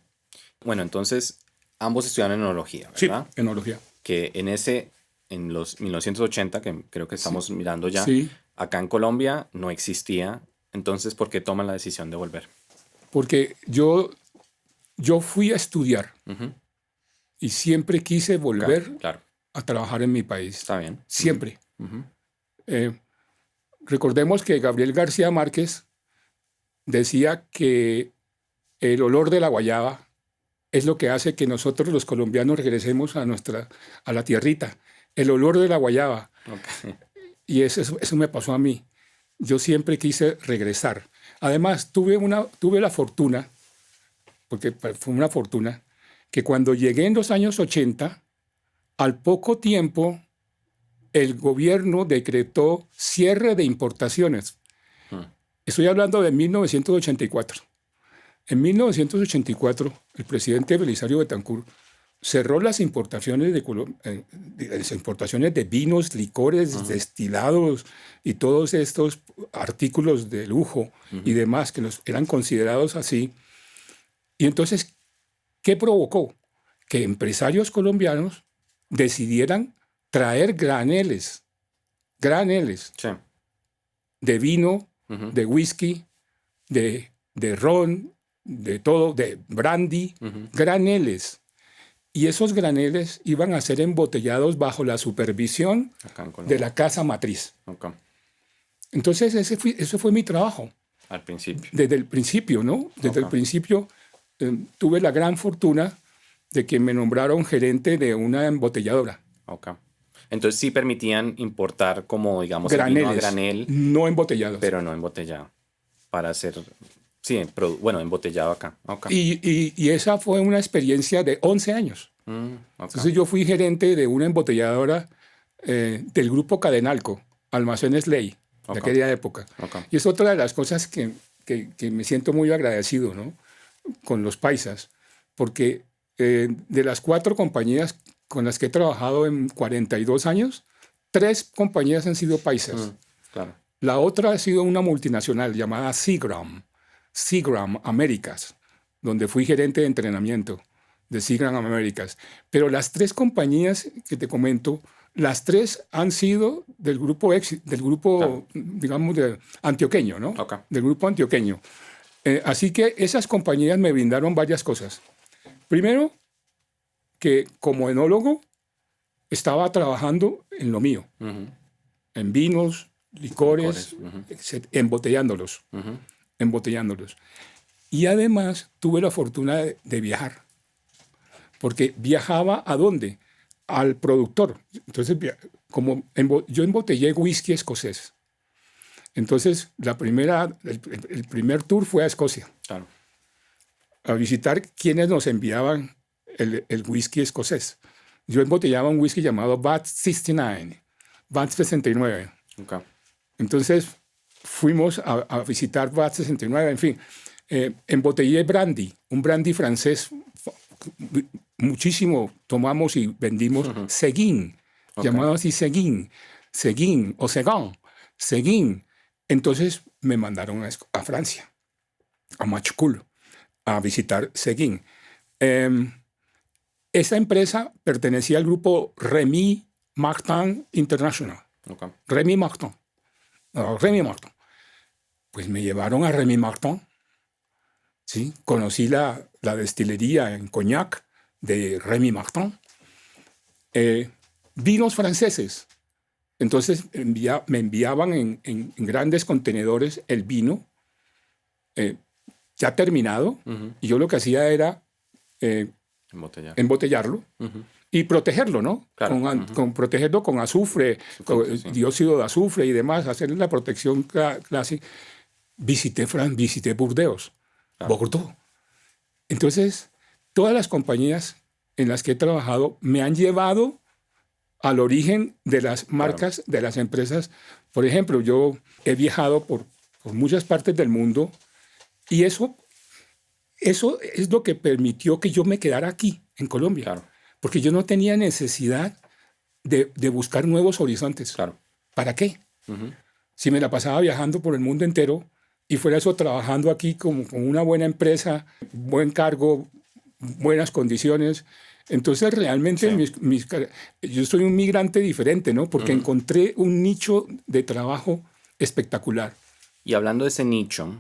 Bueno, entonces, ambos estudiaron enología, Sí, ¿verdad? enología. Que en los 1980, que creo que Sí, estamos mirando ya, sí, acá en Colombia no existía. Entonces, ¿por qué toman la decisión de volver? porque yo fui a estudiar Ujú, y siempre quise ok, volver claro, a trabajar en mi país. está bien. Ujú, Siempre. ujú, Eh, recordemos que Gabriel García Márquez decía que el olor de la guayaba es lo que hace que nosotros los colombianos regresemos a la tierrita. El olor de la guayaba. ok, Y eso me pasó a mí. Yo siempre quise regresar. Además, tuve la fortuna, porque fue una fortuna, que cuando llegué en los años 80, al poco tiempo el gobierno decretó cierre de importaciones. Estoy hablando de 1984. En 1984, el presidente Belisario Betancur cerró las importaciones de vinos, licores, destilados y todos estos artículos de lujo y demás que eran considerados así. Y entonces, ¿qué provocó? Que empresarios colombianos decidieran traer graneles Sí. de vino, de whisky, de ron, de todo, de brandy, graneles. Y esos graneles iban a ser embotellados bajo la supervisión de la casa matriz. Okay. Entonces, ese fue mi trabajo. Al principio. Desde el principio, ¿no? Desde el principio tuve la gran fortuna de que me nombraron gerente de una embotelladora. Okay. Entonces sí permitían importar como, digamos, graneles, el vino a granel. No embotellados. Pero no embotellado. Para hacer, sí, embotellado acá. Okay. Y esa fue una experiencia de 11 años. Okay. Entonces yo fui gerente de una embotelladora del grupo Cadenalco, Almacenes Ley, de aquella época. Okay. Y es otra de las cosas que me siento muy agradecido, ¿no? Con los paisas, porque de las 4 compañías con las que he trabajado en 42 años, 3 compañías han sido paisas. Claro. La otra ha sido una multinacional llamada Seagram Américas, donde fui gerente de entrenamiento de Seagram Américas. Pero las 3 compañías que te comento, las 3 han sido del grupo, claro, digamos, antioqueño, ¿no? Okay. Del grupo antioqueño. Así que esas compañías me brindaron varias cosas. Primero, que como enólogo estaba trabajando en lo mío, en vinos, licores, embotellándolos. Y además tuve la fortuna de viajar, porque viajaba ¿a dónde? Al productor. Entonces, yo embotellé whisky escocés. Entonces, el primer tour fue a Escocia, claro, a visitar quienes nos enviaban el whisky escocés. Yo embotellaba un whisky llamado Vat 69. Okay. Entonces fuimos a visitar Vat 69, en fin. Embotellé brandy, un brandy francés. Muchísimo tomamos y vendimos Seguin, llamado así Seguin o Seguin. Entonces me mandaron a Francia, a Machecoul, a visitar Seguin. Esa empresa pertenecía al grupo Rémy Martin International. Okay. Rémy Martin. Pues me llevaron a Rémy Martin. ¿Sí? Conocí la destilería en Cognac de Rémy Martin. Vinos franceses. Entonces me enviaban en grandes contenedores el vino ya terminado. Y yo lo que hacía era embotellarlo y protegerlo, ¿no? Claro. Protegerlo con azufre, dióxido de azufre y demás, hacer la protección clásica. Visité Burdeos, claro, Bordeaux. Entonces, todas las compañías en las que he trabajado me han llevado al origen de las marcas, claro, de las empresas. Por ejemplo, yo he viajado por muchas partes del mundo y eso es lo que permitió que yo me quedara aquí, en Colombia. Claro. Porque yo no tenía necesidad de buscar nuevos horizontes. Claro. ¿Para qué? Si me la pasaba viajando por el mundo entero y fuera eso trabajando aquí con una buena empresa, buen cargo, buenas condiciones. Entonces realmente yo soy un migrante diferente, ¿no? Porque encontré un nicho de trabajo espectacular. Y hablando de ese nicho,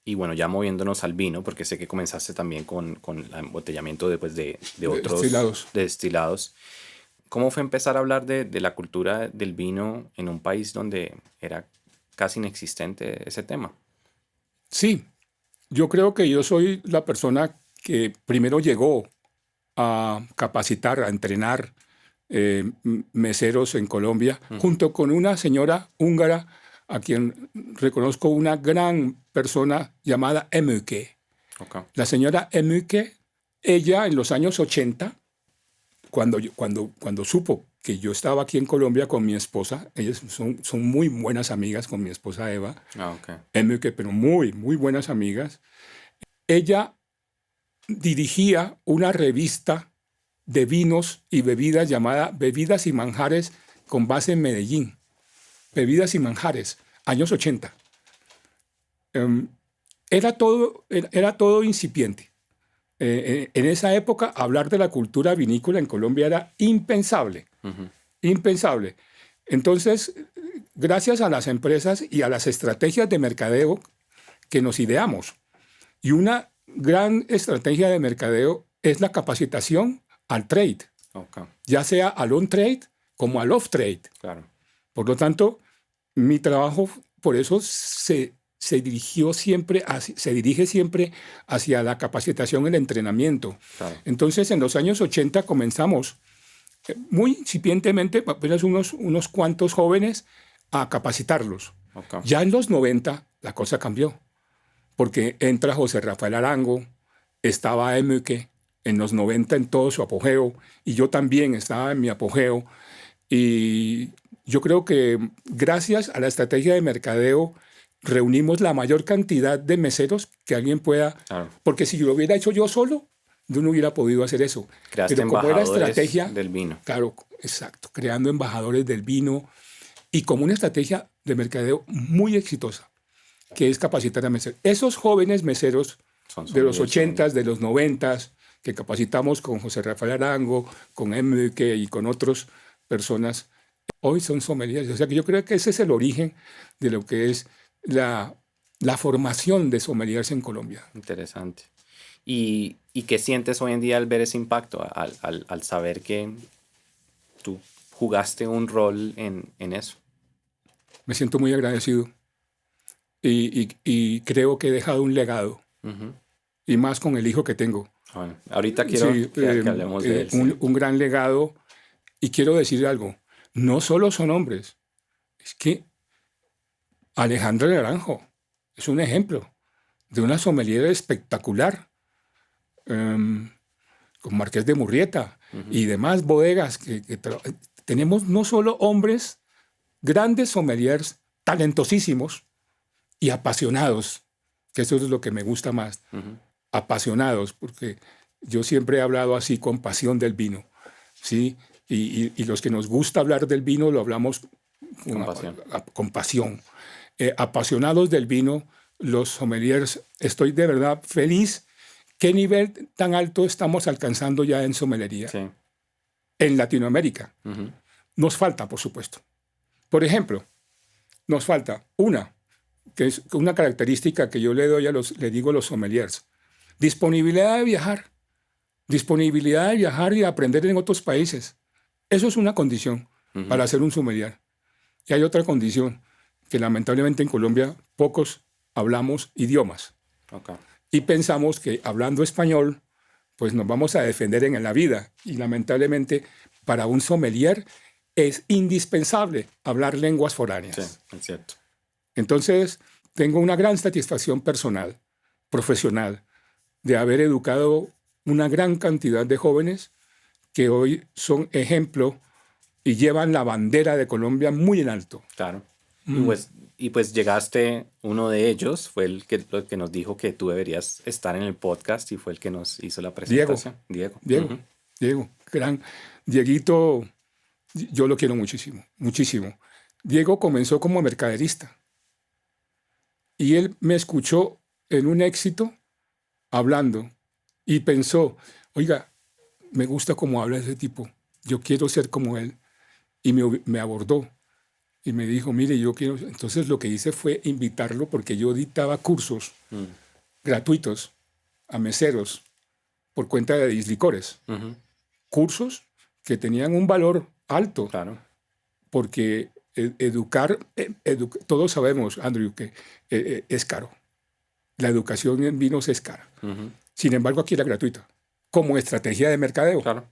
y bueno, ya moviéndonos al vino, porque sé que comenzaste también con el embotellamiento de otros destilados. ¿Cómo fue empezar a hablar de la cultura del vino en un país donde era casi inexistente ese tema? Sí, yo creo que yo soy la persona que primero llegó a capacitar, a entrenar meseros en Colombia, junto con una señora húngara a quien reconozco una gran persona llamada Emüke. Okay. La señora Emüke, ella en los años 80, cuando supo que yo estaba aquí en Colombia con mi esposa. Ellas son muy buenas amigas con mi esposa Eva. Ok. Emeke, pero muy, muy buenas amigas. Ella dirigía una revista de vinos y bebidas llamada Bebidas y Manjares, con base en Medellín. Bebidas y Manjares, años 80. Era todo incipiente. En esa época, hablar de la cultura vinícola en Colombia era impensable. Impensable. Entonces, gracias a las empresas y a las estrategias de mercadeo que nos ideamos, y una gran estrategia de mercadeo es la capacitación al trade, Ok. ya sea al on-trade como al off-trade. Claro. Por lo tanto, mi trabajo, por eso se dirige siempre hacia la capacitación y el entrenamiento. Claro. Entonces, en los años 80 comenzamos muy incipientemente, apenas unos cuantos jóvenes, a capacitarlos. Ok. Ya en los 90 la cosa cambió, porque entra José Rafael Arango, estaba Emeke en los 90 en todo su apogeo, y yo también estaba en mi apogeo. Y yo creo que gracias a la estrategia de mercadeo reunimos la mayor cantidad de meseros que alguien pueda, Claro. porque si yo lo hubiera hecho yo solo, yo no hubiera podido hacer eso. Creaste Pero como era embajadores estrategia del vino. Claro, exacto, creando embajadores del vino y como una estrategia de mercadeo muy exitosa, que es capacitar a meseros. Esos jóvenes meseros Son de los sommeliers, 80s, de los 90s, que capacitamos con José Rafael Arango, con Emeke y con otras personas, hoy son sommeliers. O sea que yo creo que ese es el origen de lo que es la formación de sommeliers en Colombia. Interesante. ¿Y qué sientes hoy en día al ver ese impacto, al saber que tú jugaste un rol en eso? Me siento muy agradecido y creo que he dejado un legado, Ujú. y más con el hijo que tengo. Bueno, ahorita quiero Sí, que hablemos de él. Sí. un gran legado. Y quiero decir algo, no solo son hombres, es que Alejandro Naranjo es un ejemplo de una sommelier espectacular, con Marqués de Murrieta y demás bodegas. Tenemos no solo hombres, grandes sommeliers, talentosísimos y apasionados, que eso es lo que me gusta más, apasionados, porque yo siempre he hablado así con pasión del vino, ¿sí? Y los que nos gusta hablar del vino lo hablamos con pasión. Apasionados del vino, los sommeliers, estoy de verdad feliz. ¿Qué nivel tan alto estamos alcanzando ya en sommelería? Sí. En Latinoamérica. Nos falta, por supuesto. Por ejemplo, nos falta que es una característica que yo le digo a los sommeliers: disponibilidad de viajar. Disponibilidad de viajar y aprender en otros países. Eso es una condición para ser un sommelier. Y hay otra condición, que lamentablemente en Colombia pocos hablamos idiomas. Okay. Y pensamos que hablando español, pues nos vamos a defender en la vida. Y lamentablemente para un sommelier es indispensable hablar lenguas foráneas. Sí, es cierto. Entonces, tengo una gran satisfacción personal, profesional, de haber educado una gran cantidad de jóvenes que hoy son ejemplo y llevan la bandera de Colombia muy en alto. Claro. Y pues llegaste, uno de ellos fue el que nos dijo que tú deberías estar en el podcast, y fue el que nos hizo la presentación. Diego, gran. Dieguito, yo lo quiero muchísimo, muchísimo. Diego comenzó como mercaderista y él me escuchó en un éxito hablando y pensó: oiga, me gusta cómo habla ese tipo, yo quiero ser como él. Y me abordó y me dijo: mire, yo quiero. Entonces lo que hice fue invitarlo, porque yo dictaba cursos gratuitos a meseros por cuenta de Dislicores. Cursos que tenían un valor alto. Claro. Porque educar, todos sabemos, Andrew, que es caro. La educación en vinos es cara. Sin embargo, aquí era gratuita, como estrategia de mercadeo. Claro.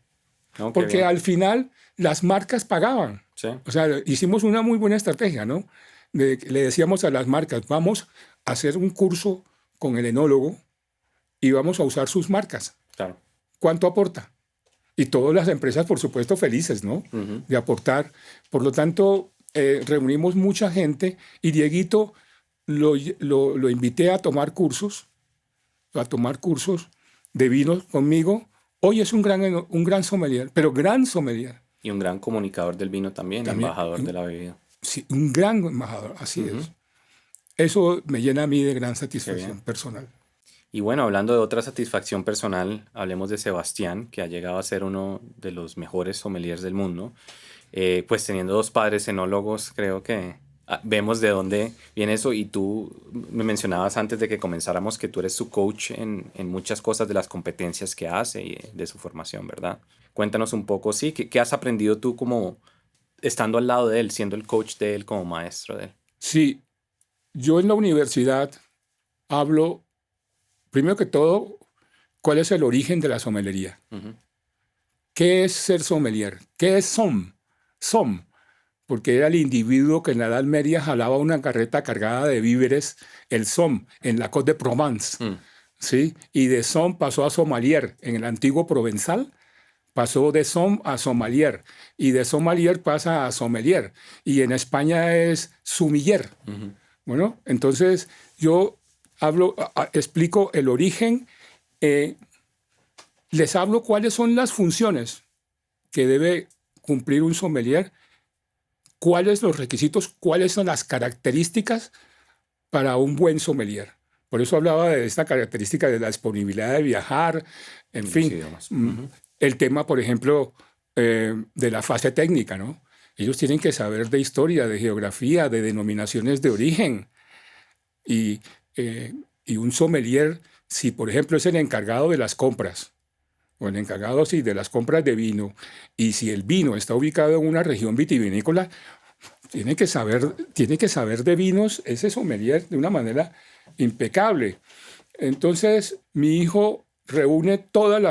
No, porque al final las marcas pagaban. Sí. O sea, hicimos una muy buena estrategia, ¿no? Le decíamos a las marcas: vamos a hacer un curso con el enólogo y vamos a usar sus marcas. Claro. ¿Cuánto aporta? Y todas las empresas, por supuesto, felices, ¿no? De aportar. Por lo tanto, reunimos mucha gente y Dieguito lo invité a tomar cursos de vinos conmigo. Hoy es un gran sommelier, pero gran sommelier. Y un gran comunicador del vino también embajador de la bebida. Sí, un gran embajador, así es. Eso me llena a mí de gran satisfacción personal. Y bueno, hablando de otra satisfacción personal, hablemos de Sebastián, que ha llegado a ser uno de los mejores sommeliers del mundo. Pues teniendo dos padres enólogos, creo que vemos de dónde viene eso. Y tú me mencionabas antes de que comenzáramos que tú eres su coach en muchas cosas de las competencias que hace y de su formación, ¿verdad? Cuéntanos un poco, sí, ¿qué has aprendido tú como estando al lado de él, siendo el coach de él, como maestro de él? Sí, yo en la universidad hablo, primero que todo, cuál es el origen de la sommelería. ¿Qué es ser sommelier? ¿Qué es som? Som, porque era el individuo que en la Edad Media jalaba una carreta cargada de víveres, el som, en la Côte de Provence. ¿Sí? Y de som pasó a sommelier. En el antiguo provenzal pasó de som a sommelier. Y de sommelier pasa a sommelier. Y en España es sumiller. Bueno, entonces yo explico el origen, les hablo cuáles son las funciones que debe cumplir un sommelier, cuáles los requisitos, cuáles son las características para un buen sommelier. Por eso hablaba de esta característica de la disponibilidad de viajar, en fin. El tema, por ejemplo, de la fase técnica, ¿no? Ellos tienen que saber de historia, de geografía, de denominaciones de origen. Y un sommelier, si por ejemplo es el encargado de las compras, o el encargado sí, de las compras de vino, y si el vino está ubicado en una región vitivinícola, tiene que saber de vinos ese sommelier de una manera impecable. Entonces, mi hijo reúne todas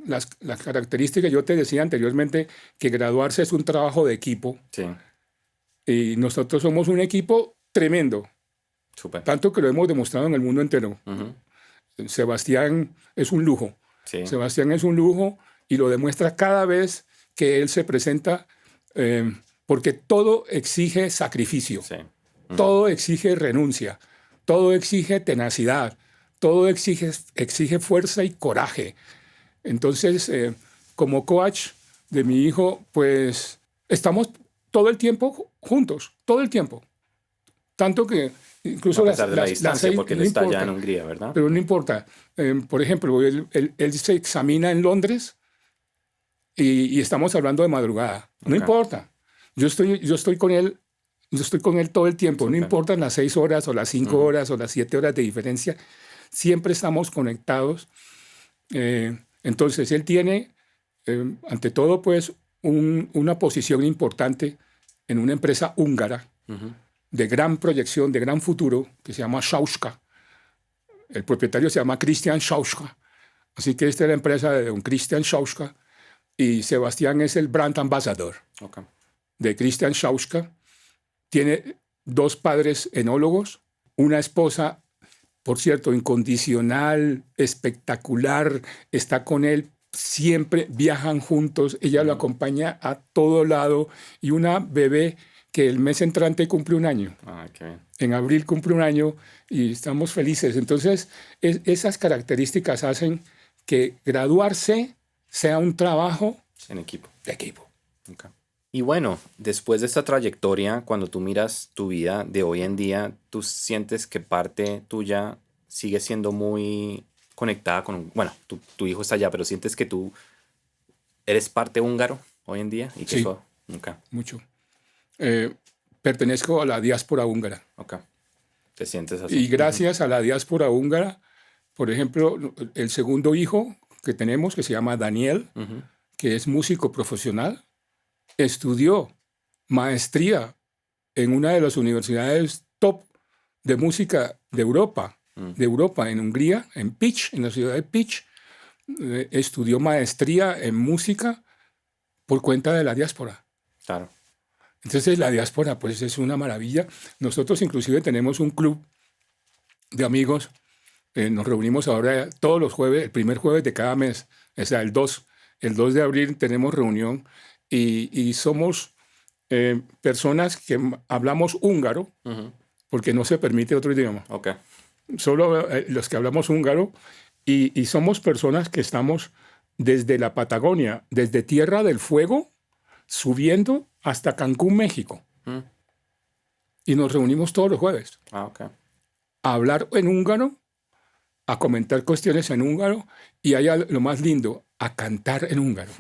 las características. Yo te decía anteriormente que graduarse es un trabajo de equipo. Sí. Y nosotros somos un equipo tremendo. Súper. Tanto que lo hemos demostrado en el mundo entero. Sebastián es un lujo. Sí. Sebastián es un lujo y lo demuestra cada vez que él se presenta, porque todo exige sacrificio, Sí. todo exige renuncia, todo exige tenacidad, todo exige fuerza y coraje. Entonces, como coach de mi hijo, pues estamos todo el tiempo juntos, todo el tiempo. Tanto que incluso a pesar de la distancia, porque él no está importa, allá en Hungría, ¿verdad? pero no importa. Por ejemplo, él se examina en Londres y estamos hablando de madrugada. No importa. Yo estoy con él todo el tiempo. No importan las 6 horas o las 5 horas o las 7 horas de diferencia. Siempre estamos conectados. Entonces, él tiene, ante todo, pues, una posición importante en una empresa húngara de gran proyección, de gran futuro, que se llama Sauska. El propietario se llama Christian Sauska. Así que esta es la empresa de don Christian Sauska y Sebastián es el brand ambassador de Christian Sauska. Tiene 2 padres enólogos, una esposa, por cierto, incondicional, espectacular, está con él siempre, viajan juntos, ella lo acompaña a todo lado y una bebé que el mes entrante cumple 1 año. Okay. En abril cumple 1 año y estamos felices. Entonces, esas características hacen que graduarse sea un trabajo en equipo. De equipo. Okay. Y bueno, después de esta trayectoria, cuando tú miras tu vida de hoy en día, ¿tú sientes que parte tuya sigue siendo muy conectada con... Bueno, tu hijo está allá, pero ¿sientes que tú eres parte húngaro hoy en día? Y que sí, eso, okay. Mucho. Pertenezco a la diáspora húngara. Okay. ¿Te sientes así? Y gracias a la diáspora húngara, por ejemplo, el segundo hijo que tenemos, que se llama Daniel, que es músico profesional, estudió maestría en una de las universidades top de música de Europa, en Hungría, en Pécs, en la ciudad de Pécs. Estudió maestría en música por cuenta de la diáspora. Claro. Entonces la diáspora pues es una maravilla. Nosotros inclusive tenemos un club de amigos. Nos reunimos ahora todos los jueves, el primer jueves de cada mes, o sea, el 2, El 2 de abril tenemos reunión y somos personas que hablamos húngaro, porque no se permite otro idioma. Okay. Solo los que hablamos húngaro, y somos personas que estamos desde la Patagonia, desde Tierra del Fuego, subiendo hasta Cancún, México. Y nos reunimos todos los jueves Okay. a hablar en húngaro, a comentar cuestiones en húngaro, y allá lo más lindo, a cantar en húngaro.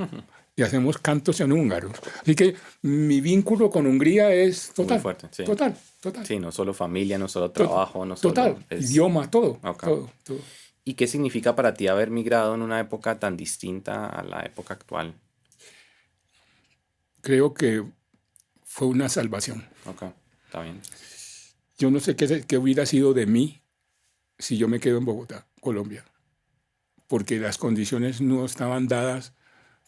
Y hacemos cantos en húngaro. Así que mi vínculo con Hungría es total. Muy fuerte, sí. Total. Sí, no solo familia, no solo trabajo, no solo... Total, idioma, todo, Okay. todo. ¿Y qué significa para ti haber migrado en una época tan distinta a la época actual? Creo que fue una salvación. Ok, está bien. Yo no sé qué hubiera sido de mí si yo me quedo en Bogotá, Colombia, porque las condiciones no estaban dadas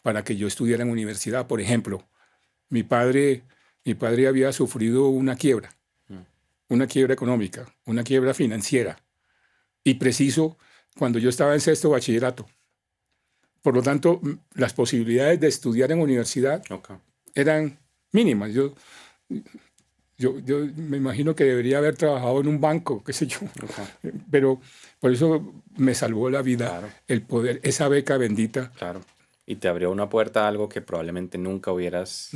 para que yo estudiara en universidad. Por ejemplo, mi padre había sufrido una quiebra económica, una quiebra financiera, y preciso cuando yo estaba en sexto bachillerato. Por lo tanto, las posibilidades de estudiar en universidad Okay. eran mínimas. Yo me imagino que debería haber trabajado en un banco, qué sé yo. Okay. Pero por eso me salvó la vida, Claro. el poder, esa beca bendita. Claro. Y te abrió una puerta a algo que probablemente nunca hubieras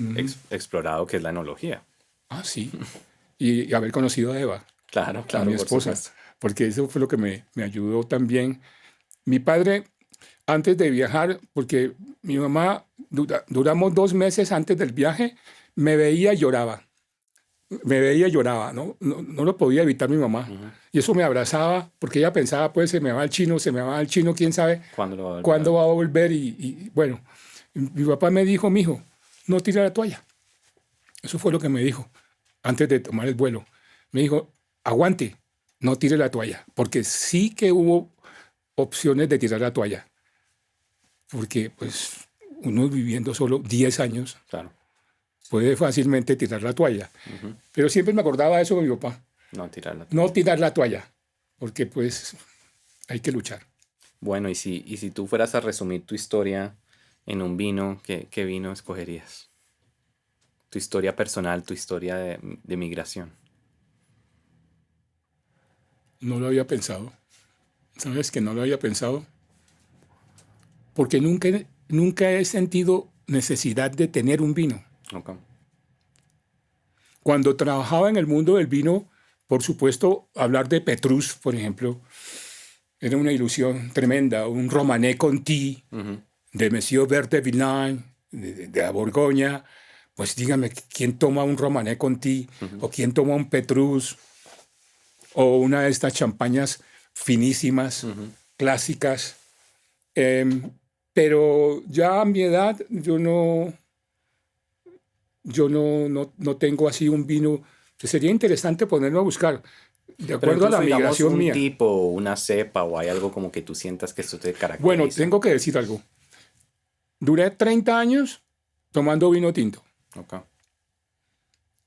explorado, que es la enología. Ah, sí. Y haber conocido a Eva, Claro, a claro, mi por esposa, supuesto. porque eso fue lo que me ayudó también. Mi padre, antes de viajar, porque mi mamá, duramos 2 meses antes del viaje, me veía y lloraba. No lo podía evitar mi mamá. Y eso me abrazaba, porque ella pensaba, pues se me va el chino, quién sabe ¿Cuándo lo va a ver? cuándo va a volver. Y bueno, mi papá me dijo, mijo, no tira la toalla. Eso fue lo que me dijo antes de tomar el vuelo. Me dijo, aguante, no tire la toalla, porque sí que hubo opciones de tirar la toalla, porque pues uno viviendo solo 10 años Claro. puede fácilmente tirar la toalla. Pero siempre me acordaba de eso con mi papá, No tirarla. no tirar la toalla, porque pues hay que luchar. Bueno, y si tú fueras a resumir tu historia en un vino, ¿qué vino escogerías? Tu historia personal, tu historia de migración. No lo había pensado. ¿Sabes que no lo había pensado? Porque nunca he sentido necesidad de tener un vino. Ok. Cuando trabajaba en el mundo del vino, por supuesto, hablar de Petrus, por ejemplo, era una ilusión tremenda. Un Romanée Conti, de Monsieur Vert de Villain, de la Borgoña. Pues dígame, ¿quién toma un Romanée Conti? ¿O quién toma un Petrus? O una de estas champañas finísimas, clásicas. Pero ya a mi edad yo no tengo así un vino. Sería interesante ponerlo a buscar, de Pero acuerdo a la incluso, digamos, migración un mía. tipo, una cepa o hay algo como que tú sientas que esto te caracteriza. Bueno, tengo que decir algo. Duré 30 años tomando vino tinto. Ok.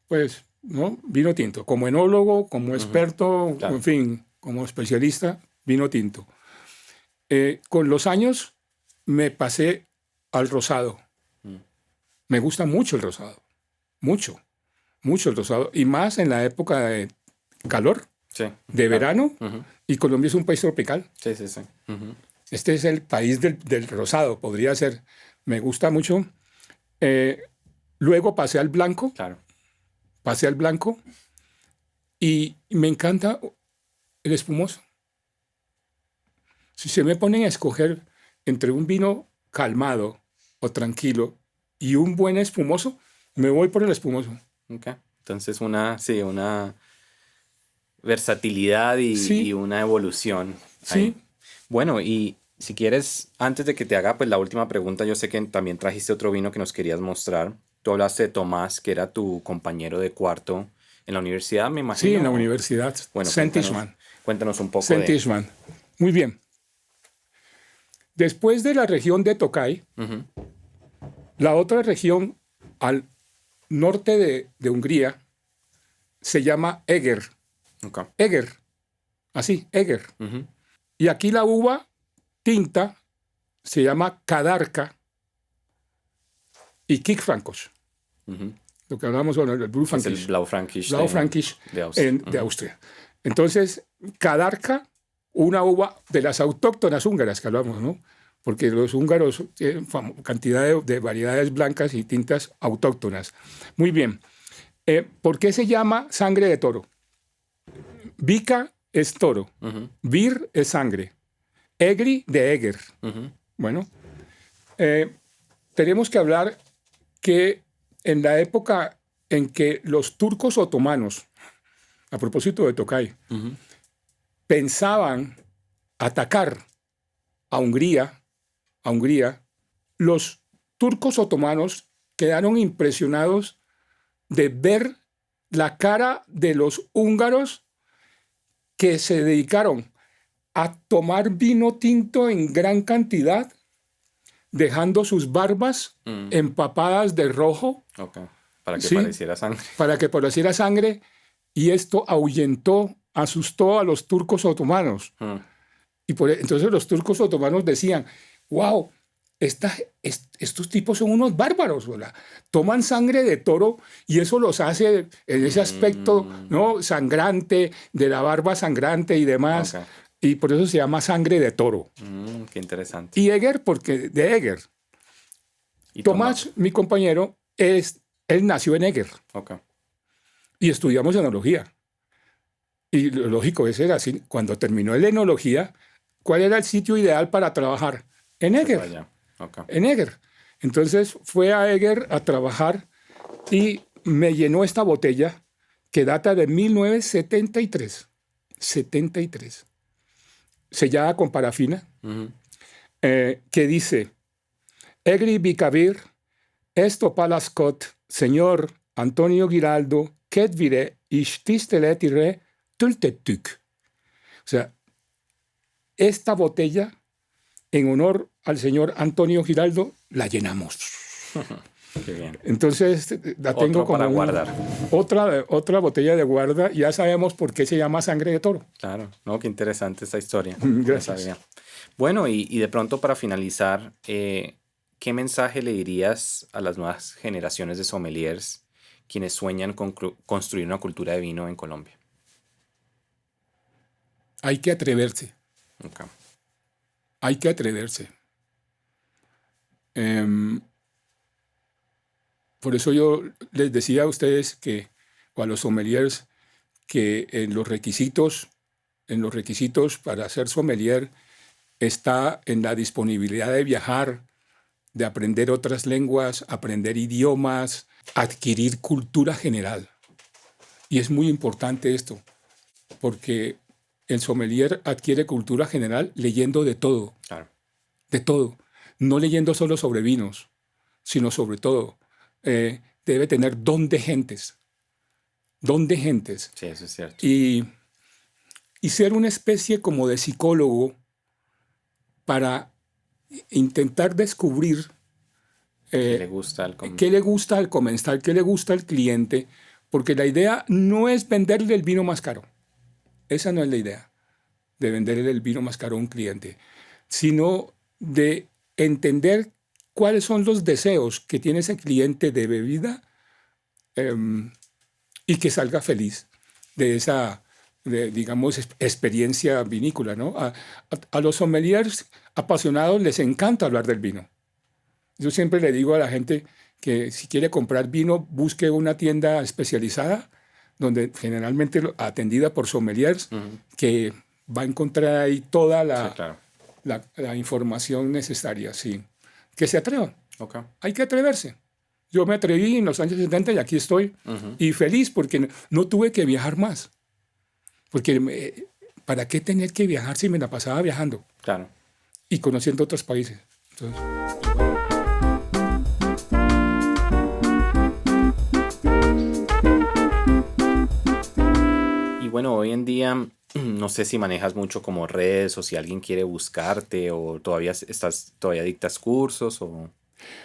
Pues, ¿no? Vino tinto. Como enólogo, como experto, Claro. en fin, como especialista, vino tinto. Con los años me pasé al rosado. Me gusta mucho el rosado. Mucho el rosado. Y más en la época de calor, Sí. de Claro. verano. Y Colombia es un país tropical. Sí, sí, sí. Este es el país del rosado, podría ser. Me gusta mucho. Luego pasé al blanco. Claro. Y me encanta el espumoso. Si se me ponen a escoger entre un vino calmado o tranquilo y un buen espumoso, me voy por el espumoso. Ok. Entonces una versatilidad Sí. y una evolución. Sí. Ahí. Bueno, y si quieres, antes de que te haga pues la última pregunta, yo sé que también trajiste otro vino que nos querías mostrar. Tú hablaste de Tomás, que era tu compañero de cuarto en la universidad, me imagino. Sí, en la universidad. Bueno, Saint-Ishman. cuéntanos un poco Saint-Ishman. Muy bien. Después de la región de Tokay, la otra región al norte de Hungría se llama Eger. Ok. Eger. Así, Eger. Y aquí la uva tinta se llama Kadarka y Kick-Frankos. Lo que hablamos sobre el Blaufränkisch. Es el Blaufränkisch Blaufränkisch de Austria. de Austria. Entonces, Cadarca, una uva de las autóctonas húngaras que hablamos, ¿no? Porque los húngaros tienen cantidad de variedades blancas y tintas autóctonas. Muy bien. ¿Por qué se llama sangre de toro? Vika es toro. Vir es sangre. Egri de Eger. Bueno, tenemos que hablar que en la época en que los turcos otomanos, a propósito de Tokay, pensaban atacar a Hungría, los turcos otomanos quedaron impresionados de ver la cara de los húngaros que se dedicaron a tomar vino tinto en gran cantidad, dejando sus barbas empapadas de rojo. Okay. Para que ¿sí? pareciera sangre. Para que pareciera sangre. Y esto ahuyentó, asustó a los turcos otomanos. Y entonces los turcos otomanos decían, wow, estos tipos son unos bárbaros, ¿verdad? Toman sangre de toro y eso los hace en ese aspecto, ¿no? Sangrante, de la barba sangrante y demás. Okay. Y por eso se llama sangre de toro. Qué interesante. Y Eger, porque de Eger. Y Tomás, mi compañero, él nació en Eger. Okay. Y estudiamos enología. Y lo lógico es era así. Cuando terminó la enología, ¿cuál era el sitio ideal para trabajar? En Eger. Okay. En Eger. Entonces fue a Eger a trabajar y me llenó esta botella que data de 1973. 73. Sellada con parafina, que dice, Egri Bicavir, esto palascot, señor Antonio Giraldo, Kedvire, Ishtisteletire, Tultetuk. O sea, esta botella, en honor al señor Antonio Giraldo, la llenamos. Qué bien. Entonces la tengo como para guardar. Otra botella de guarda. Ya sabemos por qué se llama sangre de toro. Claro, no, qué interesante esta historia. Gracias. Bueno, y de pronto para finalizar, ¿qué mensaje le dirías a las nuevas generaciones de sommeliers quienes sueñan con construir una cultura de vino en Colombia? Hay que atreverse. Okay. Hay que atreverse. Por eso yo les decía a ustedes o a los sommeliers, que en los requisitos para ser sommelier está en la disponibilidad de viajar, de aprender otras lenguas, aprender idiomas, adquirir cultura general. Y es muy importante esto, porque el sommelier adquiere cultura general leyendo de todo. Claro. De todo. No leyendo solo sobre vinos, sino sobre todo. Debe tener don de gentes. Don de gentes. Sí, eso es cierto. Y ser una especie como de psicólogo para intentar descubrir ¿qué le gusta al comensal, qué le gusta al cliente, porque la idea no es venderle el vino más caro. Esa no es la idea de venderle el vino más caro a un cliente, sino de entender cuáles son los deseos que tiene ese cliente de bebida y que salga feliz de esa, digamos, experiencia vinícola, ¿no? A los sommeliers apasionados les encanta hablar del vino. Yo siempre le digo a la gente que si quiere comprar vino, busque una tienda especializada, donde generalmente atendida por sommeliers, que va a encontrar ahí toda la información necesaria, sí. Que se atrevan. Okay. Hay que atreverse. Yo me atreví en los años 70 y aquí estoy. Y feliz porque no tuve que viajar más. Porque ¿para qué tener que viajar si me la pasaba viajando? Claro. Y conociendo otros países. Entonces, y bueno, hoy en día no sé si manejas mucho como redes o si alguien quiere buscarte o todavía dictas cursos o...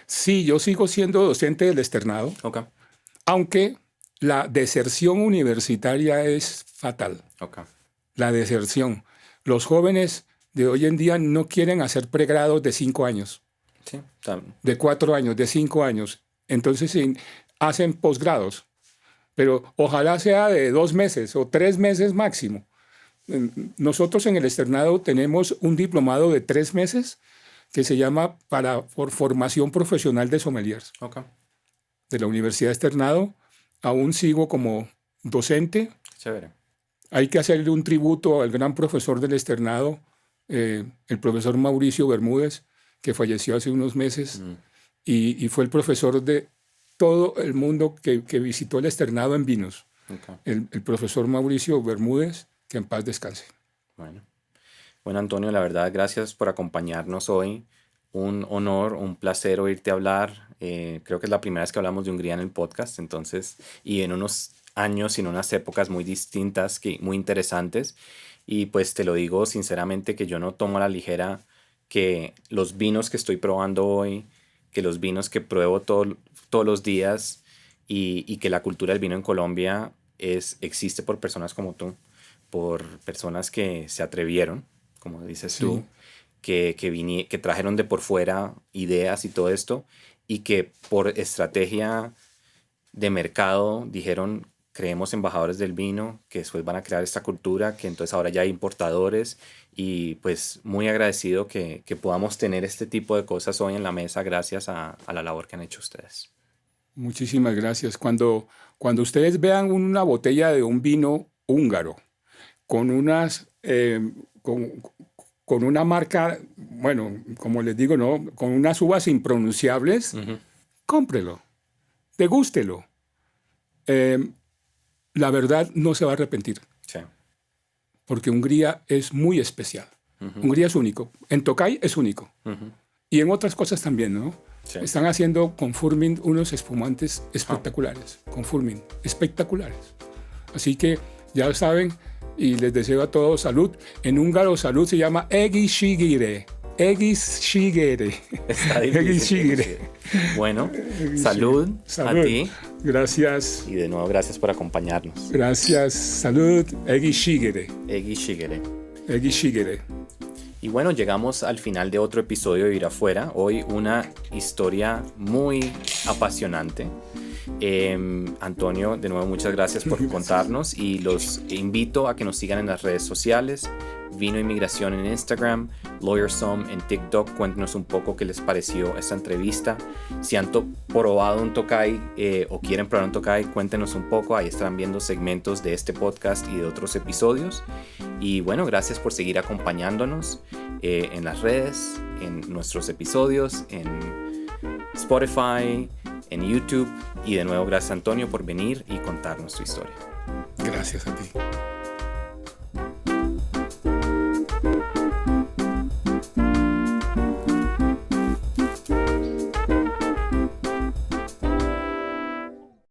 Sí, yo sigo siendo docente del externado, Okay. aunque la deserción universitaria es fatal. Okay. La deserción. Los jóvenes de hoy en día no quieren hacer pregrados de 5 años, Sí, de 4 años, de 5 años. Entonces hacen posgrados, pero ojalá sea de 2 meses o 3 meses máximo. Nosotros en el externado tenemos un diplomado de 3 meses que se llama por formación profesional de sommeliers. Okay. De la Universidad de Externado. Aún sigo como docente. Chévere. Hay que hacerle un tributo al gran profesor del externado, el profesor Mauricio Bermúdez, que falleció hace unos meses y fue el profesor de todo el mundo que visitó el externado en vinos. Okay. El profesor Mauricio Bermúdez, que en paz descanse. Bueno, Antonio, la verdad, gracias por acompañarnos hoy. Un honor, un placer oírte hablar. Creo que es la primera vez que hablamos de Hungría en el podcast, entonces, y en unos años y en unas épocas muy distintas, muy interesantes. Y pues te lo digo sinceramente que yo no tomo a la ligera que los vinos que estoy probando hoy, que los vinos que pruebo todos los días y que la cultura del vino en Colombia existe por personas como tú, por personas que se atrevieron, como dices tú, que trajeron de por fuera ideas y todo esto, y que por estrategia de mercado dijeron, creemos embajadores del vino, que después van a crear esta cultura, que entonces ahora ya hay importadores, y pues muy agradecido que podamos tener este tipo de cosas hoy en la mesa gracias a la labor que han hecho ustedes. Muchísimas gracias. Cuando ustedes vean una botella de un vino húngaro con con una marca, bueno, como les digo, ¿no? Con unas uvas impronunciables, cómprelo, degústelo. La verdad no se va a arrepentir. Sí. Porque Hungría es muy especial. Hungría es único. En Tokaj es único. Y en otras cosas también, ¿no? Sí. Están haciendo con Furmin unos espumantes espectaculares. Con Furmin, espectaculares. Así que ya saben, y les deseo a todos salud. En húngaro salud se llama egészségére. Egészségére. Está difícil. Bueno, salud a ti. Gracias. Y de nuevo, gracias por acompañarnos. Gracias. Salud. Egészségére. Egészségére. Egészségére. Y bueno, llegamos al final de otro episodio de Vivir Afuera. Hoy una historia muy apasionante. Antonio, de nuevo muchas gracias por contarnos y los invito a que nos sigan en las redes sociales. Vino Inmigración en Instagram, LawyerSome en TikTok. Cuéntenos un poco qué les pareció esta entrevista. Si han probado un Tokaj o quieren probar un Tokaj, cuéntenos un poco. Ahí estarán viendo segmentos de este podcast y de otros episodios. Y bueno, gracias por seguir acompañándonos en las redes, en nuestros episodios, en Spotify, en YouTube. Y de nuevo, gracias Antonio por venir y contarnos tu historia. Gracias a ti.